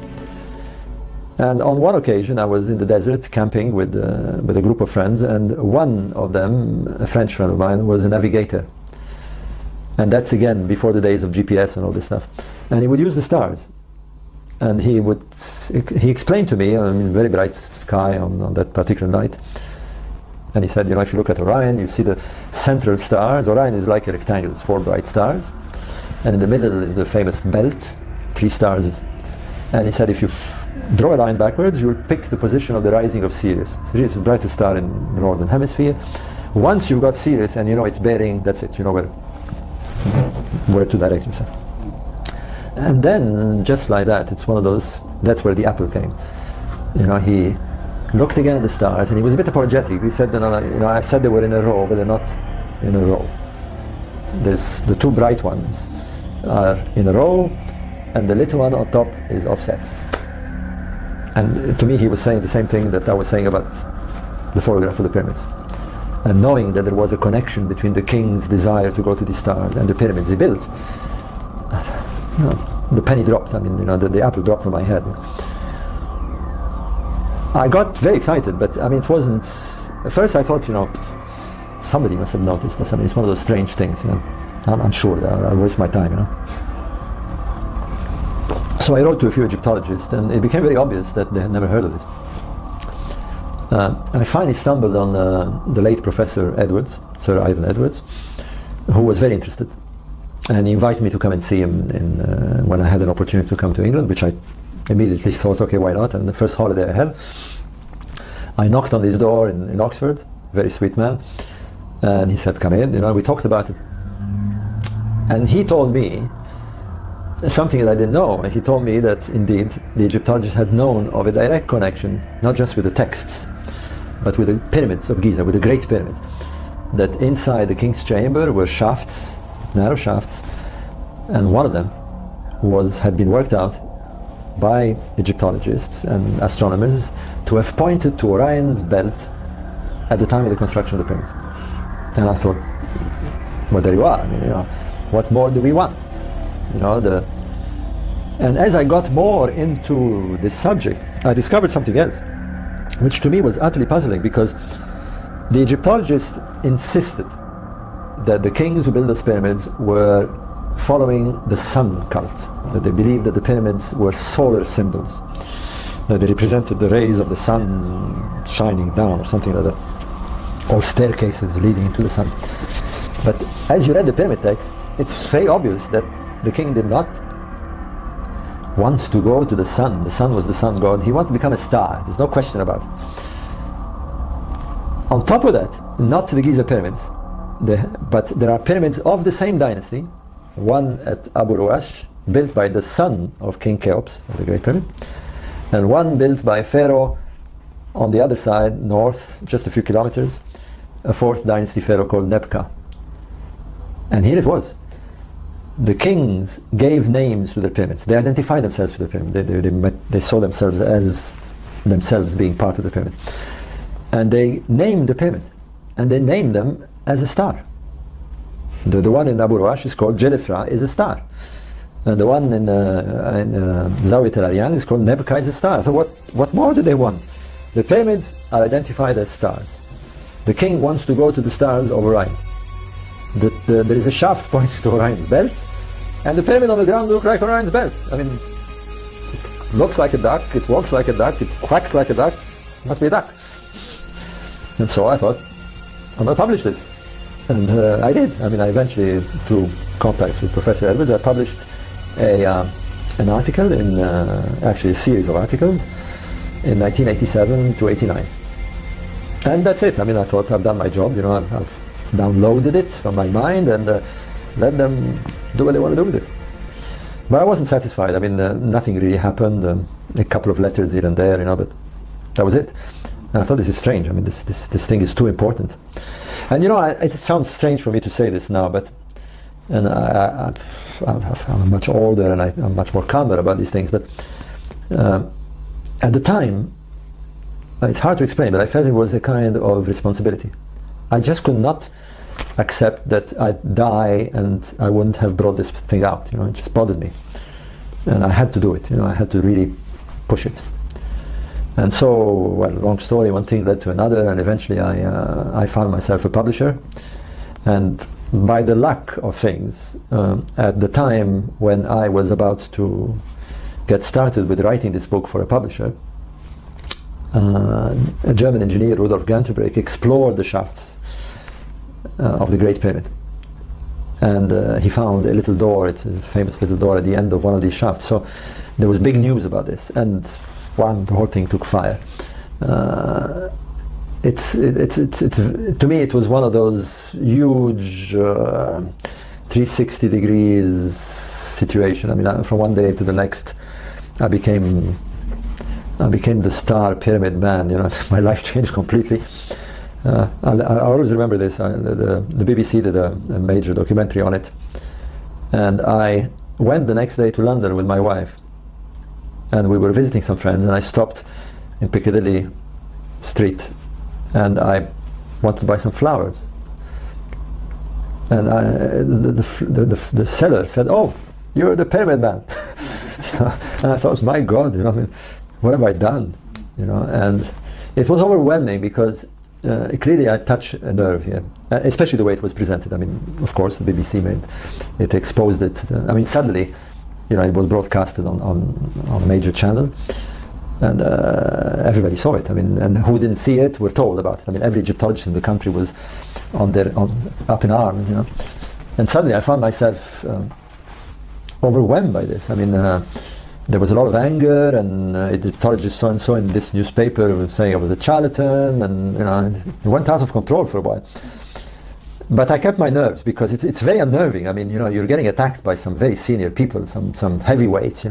Speaker 9: And on one occasion I was in the desert camping with a group of friends, and one of them, a French friend of mine, was a navigator. And that's again before the days of GPS and all this stuff. And he would use the stars. And he explained to me, very bright sky on that particular night. And he said, if you look at Orion, you see the central stars. Orion is like a rectangle, it's 4 bright stars. And in the middle is the famous belt, 3 stars. And he said, if you draw a line backwards, you will pick the position of the rising of Sirius. Sirius is the brightest star in the northern hemisphere. Once you've got Sirius and it's bearing, that's it, you know where to direct yourself. And then, just like that, it's one of those, that's where the apple came. He looked again at the stars, and he was a bit apologetic. He said, I said they were in a row, but they're not in a row. There's the 2 bright ones are in a row, and the little one on top is offset. And to me, he was saying the same thing that I was saying about the photograph of the pyramids. And knowing that there was a connection between the king's desire to go to the stars and the pyramids he built, the penny dropped. The apple dropped on my head. I got very excited, but it wasn't. At first, I thought, somebody must have noticed or something. It's one of those strange things. I'm sure I'll waste my time. So I wrote to a few Egyptologists, and it became very obvious that they had never heard of it. I finally stumbled on the late Professor Edwards, Sir Ivan Edwards, who was very interested. And he invited me to come and see him when I had an opportunity to come to England, which I immediately thought, okay, why not? And the first holiday I had, I knocked on his door in Oxford, very sweet man, and he said, come in, we talked about it. And he told me something that I didn't know. He told me that indeed the Egyptologists had known of a direct connection, not just with the texts, but with the pyramids of Giza, with the Great Pyramid, that inside the king's chamber were shafts, narrow shafts, and one of them had been worked out by Egyptologists and astronomers to have pointed to Orion's belt at the time of the construction of the pyramids. And I thought, well, there you are. I mean, what more do we want? And as I got more into this subject, I discovered something else, which to me was utterly puzzling, because the Egyptologists insisted that the kings who built those pyramids were following the sun cult, that they believed that the pyramids were solar symbols, that they represented the rays of the sun shining down or something like that, or staircases leading into the sun. But as you read the pyramid text, it's very obvious that the king did not want to go to the sun. The sun was the sun god. He wanted to become a star. There's no question about it. On top of that, not the Giza pyramids, but there are pyramids of the same dynasty, one at Abu Ruash, built by the son of King Cheops of the Great Pyramid, and one built by Pharaoh on the other side, north, just a few kilometers, a fourth dynasty pharaoh called Nebka. And here it was. The kings gave names to the pyramids. They identified themselves with the pyramid. They saw themselves as themselves being part of the pyramid. And they named the pyramid. And they named them as a star. The one in Abu Ruash is called Jedefra, is a star. And the one in Zawiyat al-Aryan is called Nebka, is a star. So what more do they want? The pyramids are identified as stars. The king wants to go to the stars of Orion. There is a shaft pointing to Orion's belt, and the pyramid on the ground looks like Orion's belt. I mean, it looks like a duck, it walks like a duck, it quacks like a duck, it must be a duck. And so I thought, I'm going to publish this. And I did. I mean, I eventually, through contacts with Professor Edwards, I published an article, actually a series of articles, in 1987 to 89. And that's it. I mean, I thought I've done my job, I've downloaded it from my mind and let them do what they want to do with it. But I wasn't satisfied. I mean, nothing really happened. A couple of letters here and there, but that was it. And I thought, this is strange. I mean, this thing is too important. And it sounds strange for me to say this now, but I'm much older and I'm much more calmer about these things. But at the time, it's hard to explain, but I felt it was a kind of responsibility. I just could not accept that I'd die and I wouldn't have brought this thing out. It just bothered me. And I had to do it. I had to really push it. And so, well, long story, one thing led to another, and eventually I found myself a publisher. And by the luck of things, at the time when I was about to get started with writing this book for a publisher, a German engineer, Rudolf Ganterbrake, explored the shafts of the Great Pyramid. And he found a little door, it's a famous little door at the end of one of these shafts. So there was big news about this, and the whole thing took fire. To me, it was one of those huge 360 degrees situation. I mean, from one day to the next, I became the star pyramid man. My life changed completely. I always remember this. The BBC did a major documentary on it, and I went the next day to London with my wife, and we were visiting some friends, and I stopped in Piccadilly Street, and I wanted to buy some flowers, and the seller said, "Oh, you're the pyramid man." And I thought, my God, what have I done? And it was overwhelming, because clearly I touched a nerve here, especially the way it was presented. I mean, of course, the BBC exposed it. Suddenly, it was broadcasted on a major channel, and everybody saw it. And who didn't see it were told about it. Every Egyptologist in the country was up in arms, And suddenly I found myself overwhelmed by this. There was a lot of anger, and Egyptologist so-and-so in this newspaper was saying I was a charlatan, and it went out of control for a while. But I kept my nerves, because it's very unnerving. You're getting attacked by some very senior people, some heavyweights,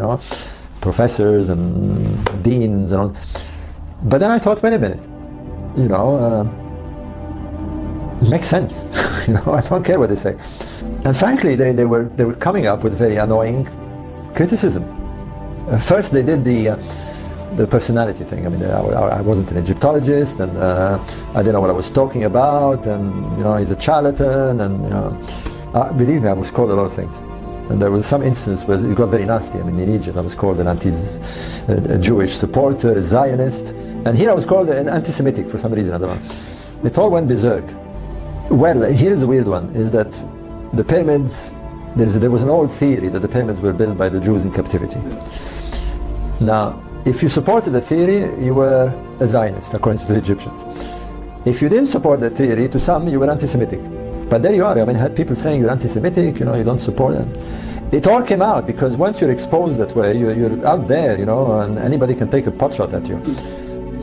Speaker 9: professors and deans and all. But then I thought, wait a minute, it makes sense. I don't care what they say. And frankly, they were coming up with very annoying criticism. First they did the personality thing. I mean, I wasn't an Egyptologist, and I didn't know what I was talking about, and he's a charlatan, and believe me, I was called a lot of things. And there was some instance where it got very nasty. I mean, in Egypt I was called an anti-Jewish supporter, a Zionist, and here I was called an anti-Semitic for some reason, I don't know. It all went berserk. Well, here's the weird one, is that the pyramids, there was an old theory that the pyramids were built by the Jews in captivity. Now, if you supported the theory, you were a Zionist, according to the Egyptians. If you didn't support the theory, to some you were anti-Semitic. But there you are. I mean, I had people saying you're anti-Semitic, you don't support it. It all came out because once you're exposed that way, you're out there, and anybody can take a pot shot at you.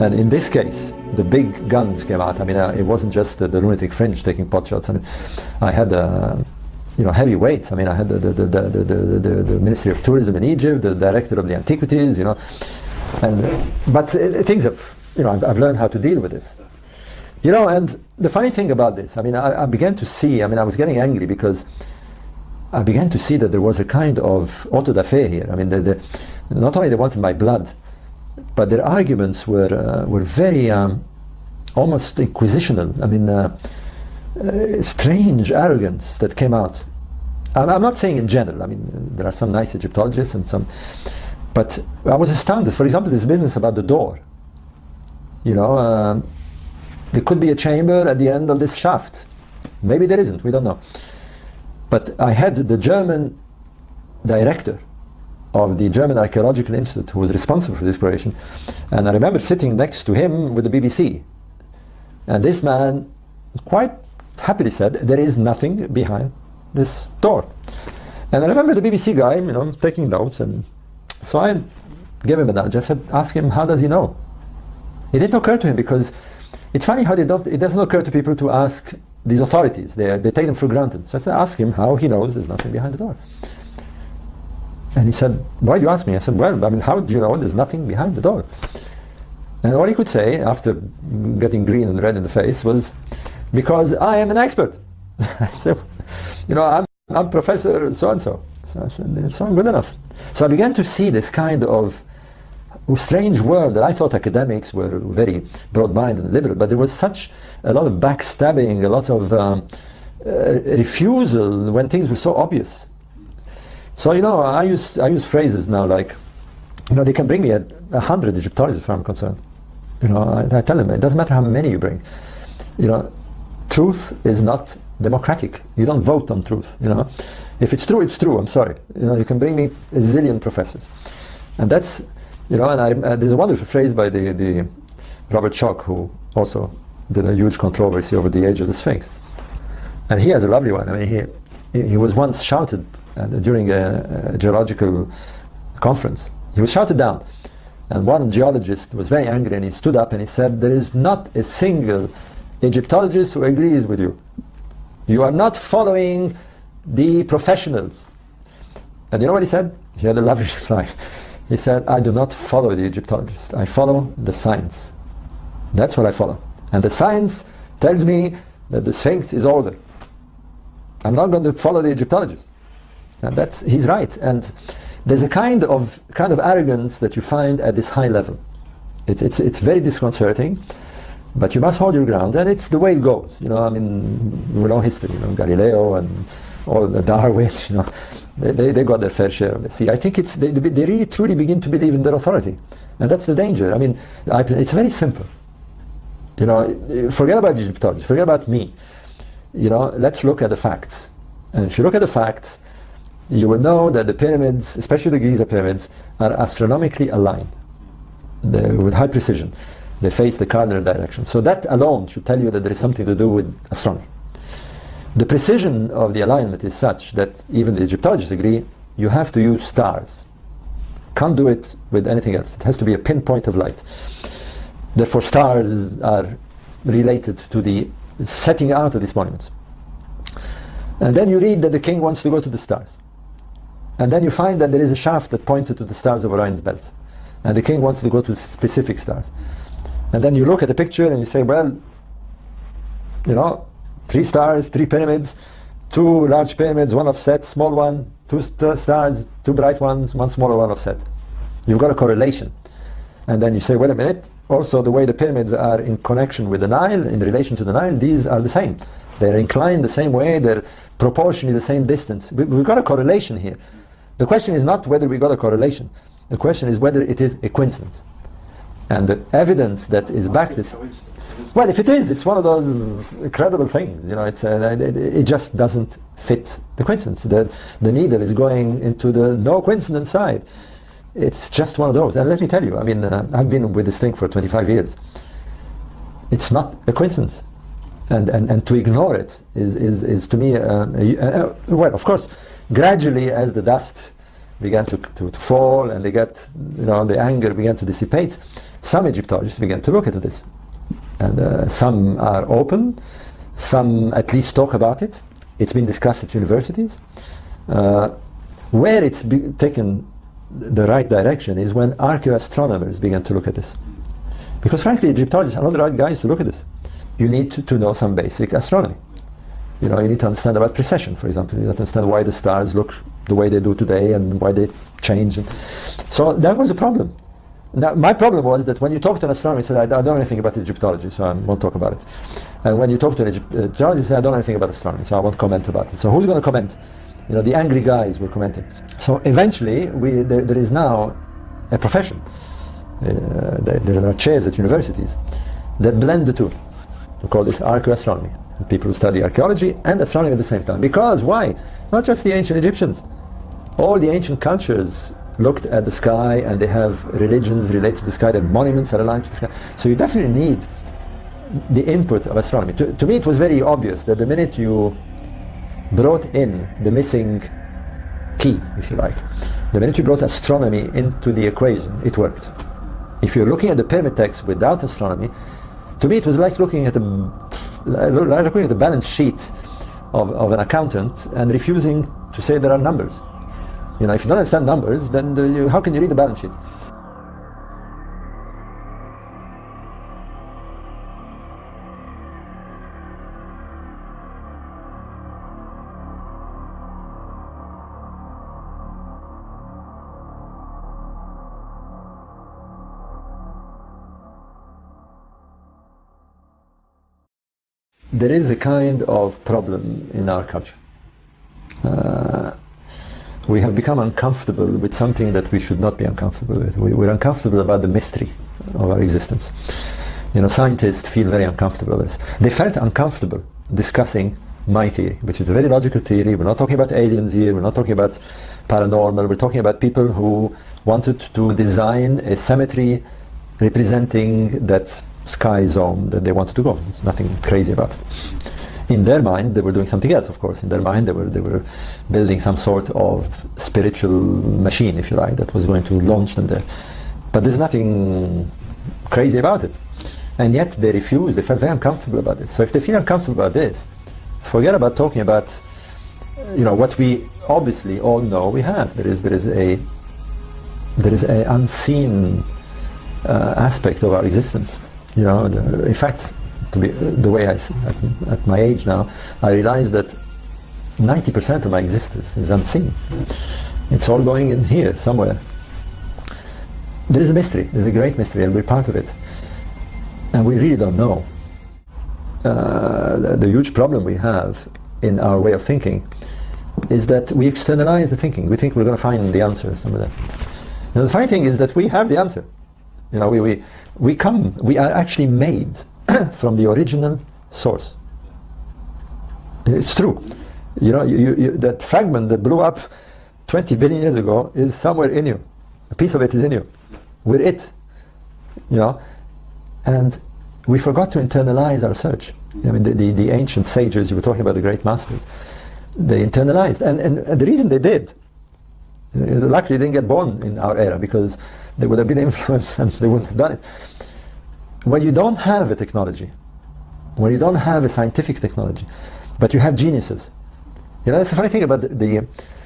Speaker 9: And in this case, the big guns came out. I mean, it wasn't just the lunatic fringe taking pot shots. I mean, I had heavy weights. I mean, I had the Ministry of Tourism in Egypt, the director of the antiquities, but things have, I've learned how to deal with this. And the funny thing about this, I mean, I began to see, I mean, I was getting angry because I began to see that there was a kind of auto da fe here. I mean, not only they wanted my blood, but their arguments were very almost inquisitional. I mean, strange arrogance that came out. I'm not saying in general. I mean, there are some nice Egyptologists and some, but I was astounded. For example, this business about the door. There could be a chamber at the end of this shaft. Maybe there isn't, we don't know. But I had the German director of the German Archaeological Institute who was responsible for this exploration, and I remember sitting next to him with the BBC. And this man quite happily said, there is nothing behind this door. And I remember the BBC guy, taking notes, and so I gave him a nudge. I said, ask him, how does he know? It didn't occur to him, because it's funny how it doesn't occur to people to ask these authorities. They take them for granted. So I said, ask him how he knows there's nothing behind the door. And he said, why do you ask me? I said, well, I mean, how do you know there's nothing behind the door? And all he could say, after getting green and red in the face, was, because I am an expert. I said, I'm Professor so-and-so. So I said, it's not good enough. So I began to see this kind of strange world that I thought academics were very broad-minded and liberal, but there was such a lot of backstabbing, a lot of refusal when things were so obvious. So I use phrases now like, they can bring me 100 Egyptologists, if I'm concerned. I tell them it doesn't matter how many you bring. Truth is not democratic. You don't vote on truth. If it's true, it's true. I'm sorry. You can bring me a zillion professors, and that's. And there's a wonderful phrase by the Robert Schoch, who also did a huge controversy over the age of the Sphinx. And he has a lovely one. I mean, he was once shouted during a geological conference. He was shouted down. And one geologist was very angry, and he stood up and he said, there is not a single Egyptologist who agrees with you. You are not following the professionals. And you know what he said? He had a lovely reply. He said, I do not follow the Egyptologists. I follow the science. That's what I follow. And the science tells me that the Sphinx is older. I'm not going to follow the Egyptologists. And he's right. And there's a kind of arrogance that you find at this high level. It's very disconcerting, but you must hold your ground, and it's the way it goes. We know history. Galileo and all the Darwin. They got their fair share of this. See, I think they really truly begin to believe in their authority, and that's the danger. I mean, it's very simple. Forget about the Egyptologists, forget about me. Let's look at the facts. And if you look at the facts, you will know that the pyramids, especially the Giza pyramids, are astronomically aligned with high precision. They face the cardinal direction. So that alone should tell you that there is something to do with astronomy. The precision of the alignment is such that even the Egyptologists agree you have to use stars. Can't do it with anything else. It has to be a pinpoint of light. Therefore, stars are related to the setting out of these monuments. And then you read that the king wants to go to the stars. And then you find that there is a shaft that pointed to the stars of Orion's belt. And the king wanted to go to specific stars. And then you look at the picture and you say, well, 3 stars, 3 pyramids, 2 large pyramids, 1 offset, small one, 2 stars, 2 bright ones, 1 smaller one offset. You've got a correlation. And then you say, wait a minute, also the way the pyramids are in connection with the Nile, in relation to the Nile, these are the same. They're inclined the same way, they're proportionally the same distance. We've got a correlation here. The question is not whether we got a correlation. The question is whether it is a coincidence. And the evidence that is backed this. Well, if it is, it's one of those incredible things. You know, it just doesn't fit the coincidence. The needle is going into the no coincidence side. It's just one of those. And let me tell you, I mean, I've been with this thing for 25 years. It's not a coincidence. And to ignore it is to me, well, of course, gradually as the dust began to fall and the anger began to dissipate, some Egyptologists began to look into this. And some are open, some at least talk about it. It's been discussed at universities. Where it's taken the right direction is when archaeoastronomers began to look at this. Because frankly, Egyptologists are not the right guys to look at this. You need to know some basic astronomy. You know, you need to understand about precession, for example. You need to understand why the stars look the way they do today and why they change. So that was a problem. Now, my problem was that when you talk to an astronomer, he said, I don't know anything about Egyptology, so I won't talk about it. And when you talk to an Egyptologist, he said, I don't know anything about astronomy, so I won't comment about it. So who's going to comment? You know, the angry guys were commenting. So eventually, there is now a profession. There are chairs at universities that blend the two. We call this archaeoastronomy. People who study archaeology and astronomy at the same time. Because why? It's not just the ancient Egyptians. All the ancient cultures looked at the sky, and they have religions related to the sky, their monuments are aligned to the sky. So you definitely need the input of astronomy. To me, it was very obvious that the minute you brought in the missing key, if you like, the minute you brought astronomy into the equation, it worked. If you're looking at the pyramid text without astronomy, to me it was like looking at the balance sheet of an accountant and refusing to say there are numbers. You know, if you don't understand numbers, then how can you read the balance sheet? There is a kind of problem in our culture. We have become uncomfortable with something that we should not be uncomfortable with. We're uncomfortable about the mystery of our existence. You know, scientists feel very uncomfortable with this. They felt uncomfortable discussing my theory, which is a very logical theory. We're not talking about aliens here, we're not talking about paranormal, we're talking about people who wanted to design a cemetery representing that sky zone that they wanted to go. There's nothing crazy about it. In their mind, they were doing something else, of course. In their mind, they were building some sort of spiritual machine, if you like, that was going to launch them there. But there's nothing crazy about it. And yet they refused. They felt very uncomfortable about this. So if they feel uncomfortable about this, forget about talking about, you know, what we obviously all know we have. There is a unseen aspect of our existence. You know, in fact, to be the way at my age now, I realize that 90% of my existence is unseen. It's all going in here somewhere. There is a mystery. There's a great mystery, and we're part of it. And we really don't know. The huge problem we have in our way of thinking is that we externalize the thinking. We think we're going to find the answer somewhere. Now, the funny thing is that we have the answer. You know, we are actually made from the original source. It's true. You know, that fragment that blew up 20 billion years ago is somewhere in you. A piece of it is in you. We're it. You know, and we forgot to internalize our search. I mean, the ancient sages, you were talking about the great masters, they internalized. And the reason they did, luckily they didn't get born in our era, because they would have been influenced and they wouldn't have done it. When you don't have a technology, when you don't have a scientific technology, but you have geniuses. You know, that's the funny thing about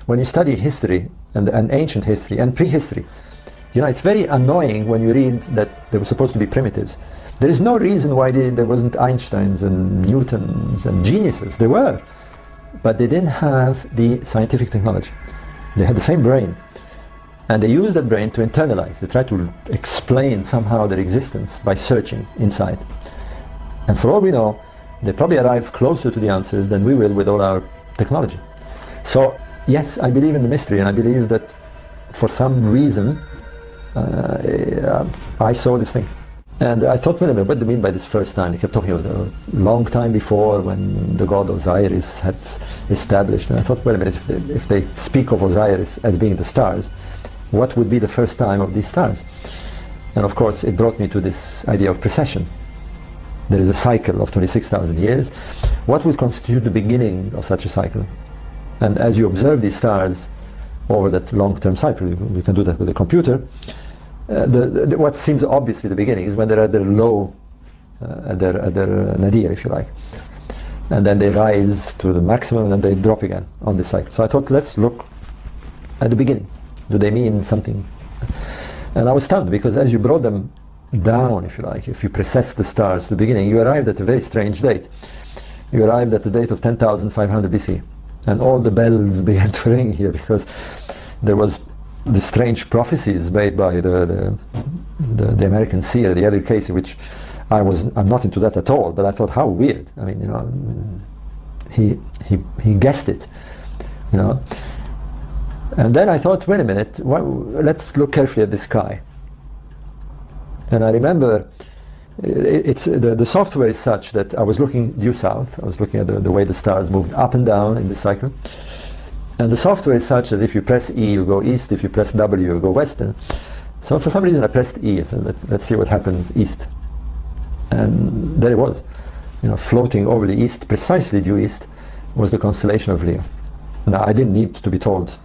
Speaker 9: when you study history and ancient history and prehistory. You know, it's very annoying when you read that they were supposed to be primitives. There is no reason why there wasn't Einsteins and Newtons and geniuses. They were, but they didn't have the scientific technology. They had the same brain. And they use that brain to internalize. They try to explain somehow their existence by searching inside. And for all we know, they probably arrive closer to the answers than we will with all our technology. So yes, I believe in the mystery, and I believe that for some reason I saw this thing. And I thought, wait a minute, what do you mean by this first time? They kept talking about a long time before, when the god Osiris had established. And I thought, wait a minute, if they speak of Osiris as being the stars, what would be the first time of these stars? And of course, it brought me to this idea of precession. There is a cycle of 26,000 years. What would constitute the beginning of such a cycle? And as you observe these stars over that long-term cycle, you can do that with a computer, what seems obviously the beginning is when they're at their low, at their nadir, if you like. And then they rise to the maximum and then they drop again on this cycle. So I thought, let's look at the beginning. Do they mean something? And I was stunned, because as you brought them down, if you like, if you precess the stars to the beginning, you arrived at a very strange date. You arrived at the date of 10,500 BC. And all the bells began to ring here, because there was the strange prophecies made by the American seer, the Edgar Cayce, which I'm not into that at all, but I thought, how weird. I mean, you know, he guessed it, you know. And then I thought, wait a minute, let's look carefully at the sky. And I remember the software is such that I was looking due south. I was looking at the way the stars moved up and down in the cycle. And the software is such that if you press E, you go east. If you press W, you go western. So for some reason I pressed E. So let's see what happens east. And there it was, you know, floating over the east, precisely due east, was the constellation of Leo. Now I didn't need to be told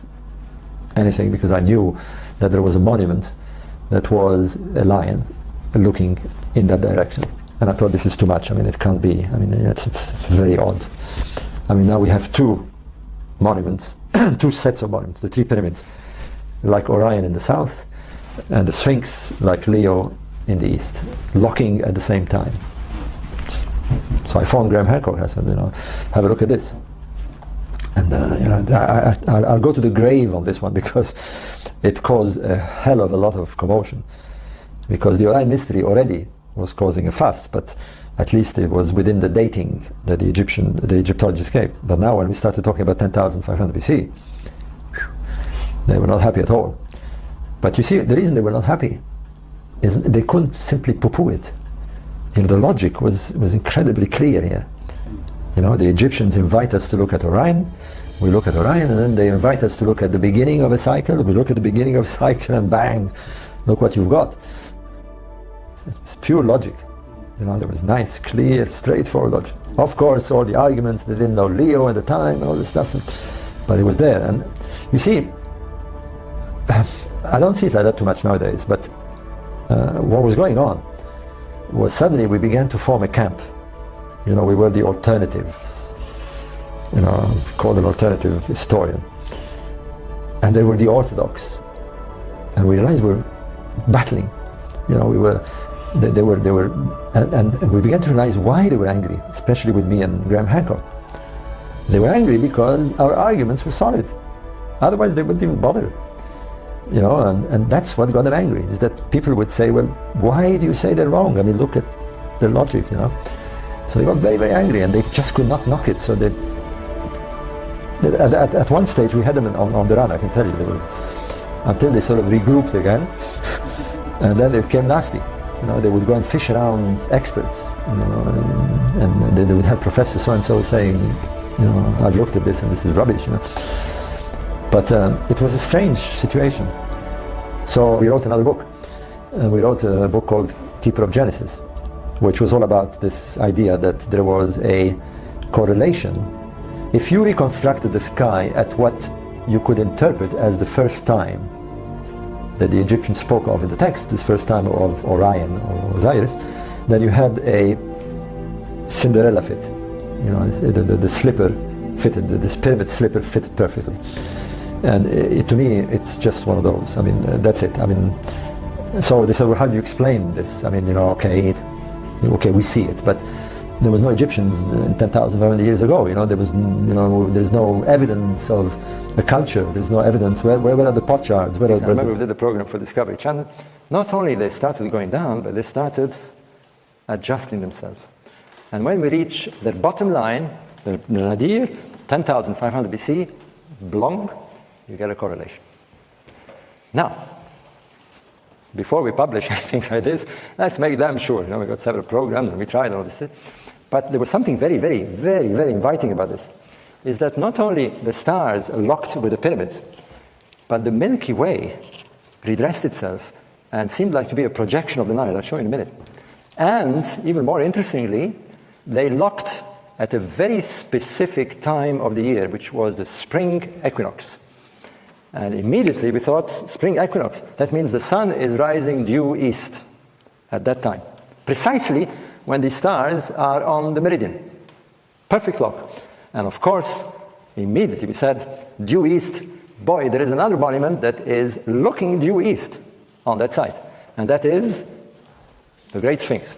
Speaker 9: anything, because I knew that there was a monument that was a lion looking in that direction. And I thought, this is too much. I mean, it can't be. I mean, it's very odd. I mean, now we have two monuments, two sets of monuments, the three pyramids, like Orion in the south, and the Sphinx, like Leo, in the east, locking at the same time. So I phoned Graham Hancock. I said, you know, have a look at this. And you know, I'll go to the grave on this one, because it caused a hell of a lot of commotion. Because the Orion mystery already was causing a fuss, but at least it was within the dating that the Egyptologists gave. But now when we started talking about 10,500 BC, they were not happy at all. But you see, the reason they were not happy is they couldn't simply poo-poo it. You know, the logic was incredibly clear here. You know, the Egyptians invite us to look at Orion, we look at Orion, and then they invite us to look at the beginning of a cycle, we look at the beginning of a cycle, and bang, look what you've got. It's pure logic. You know, there was nice, clear, straightforward logic. Of course, all the arguments, they didn't know Leo at the time, all this stuff, but it was there. And you see, I don't see it like that too much nowadays, but what was going on was suddenly we began to form a camp. You know, we were the alternatives, you know, called an alternative historian. And they were the orthodox. And we realized we were battling. You know, they were, and we began to realize why they were angry, especially with me and Graham Hancock. They were angry because our arguments were solid. Otherwise they wouldn't even bother. You know, and that's what got them angry, is that people would say, well, why do you say they're wrong? I mean, look at the logic, you know. So they got very, very angry, and they just could not knock it. So they at one stage we had them on the run, I can tell you. They were, until they sort of regrouped again, and then they became nasty. You know, they would go and fish around experts, you know, and they would have Professor so-and-so saying, you know, I've looked at this and this is rubbish, you know. But it was a strange situation. So we wrote another book. We wrote a book called Keeper of Genesis, which was all about this idea that there was a correlation. If you reconstructed the sky at what you could interpret as the first time that the Egyptians spoke of in the text, this first time of Orion or Osiris, then you had a Cinderella fit. You know, the slipper fitted, this pyramid slipper fitted perfectly. And to me, it's just one of those. I mean, that's it. I mean, so they said, well, how do you explain this? I mean, you know, okay, we see it, but there was no Egyptians 10,500 years ago. There was, there's no evidence of a culture. There's no evidence. Where are the pot shards? I remember we did a program for Discovery Channel. Not only they started going down, but they started adjusting themselves. And when we reach the bottom line, the nadir, 10,500 BC, blong, you get a correlation. Now, before we publish anything like this, let's make damn sure. We got several programs and we tried all this. But there was something very, very, very, very inviting about this, is that not only the stars are locked with the pyramids, but the Milky Way redressed itself and seemed like to be a projection of the Nile. I'll show you in a minute. And even more interestingly, they locked at a very specific time of the year, which was the spring equinox. And immediately we thought, spring equinox, that means the sun is rising due east at that time. Precisely when the stars are on the meridian. Perfect lock. And of course, immediately we said, due east, boy, there is another monument that is looking due east on that site. And that is the Great Sphinx.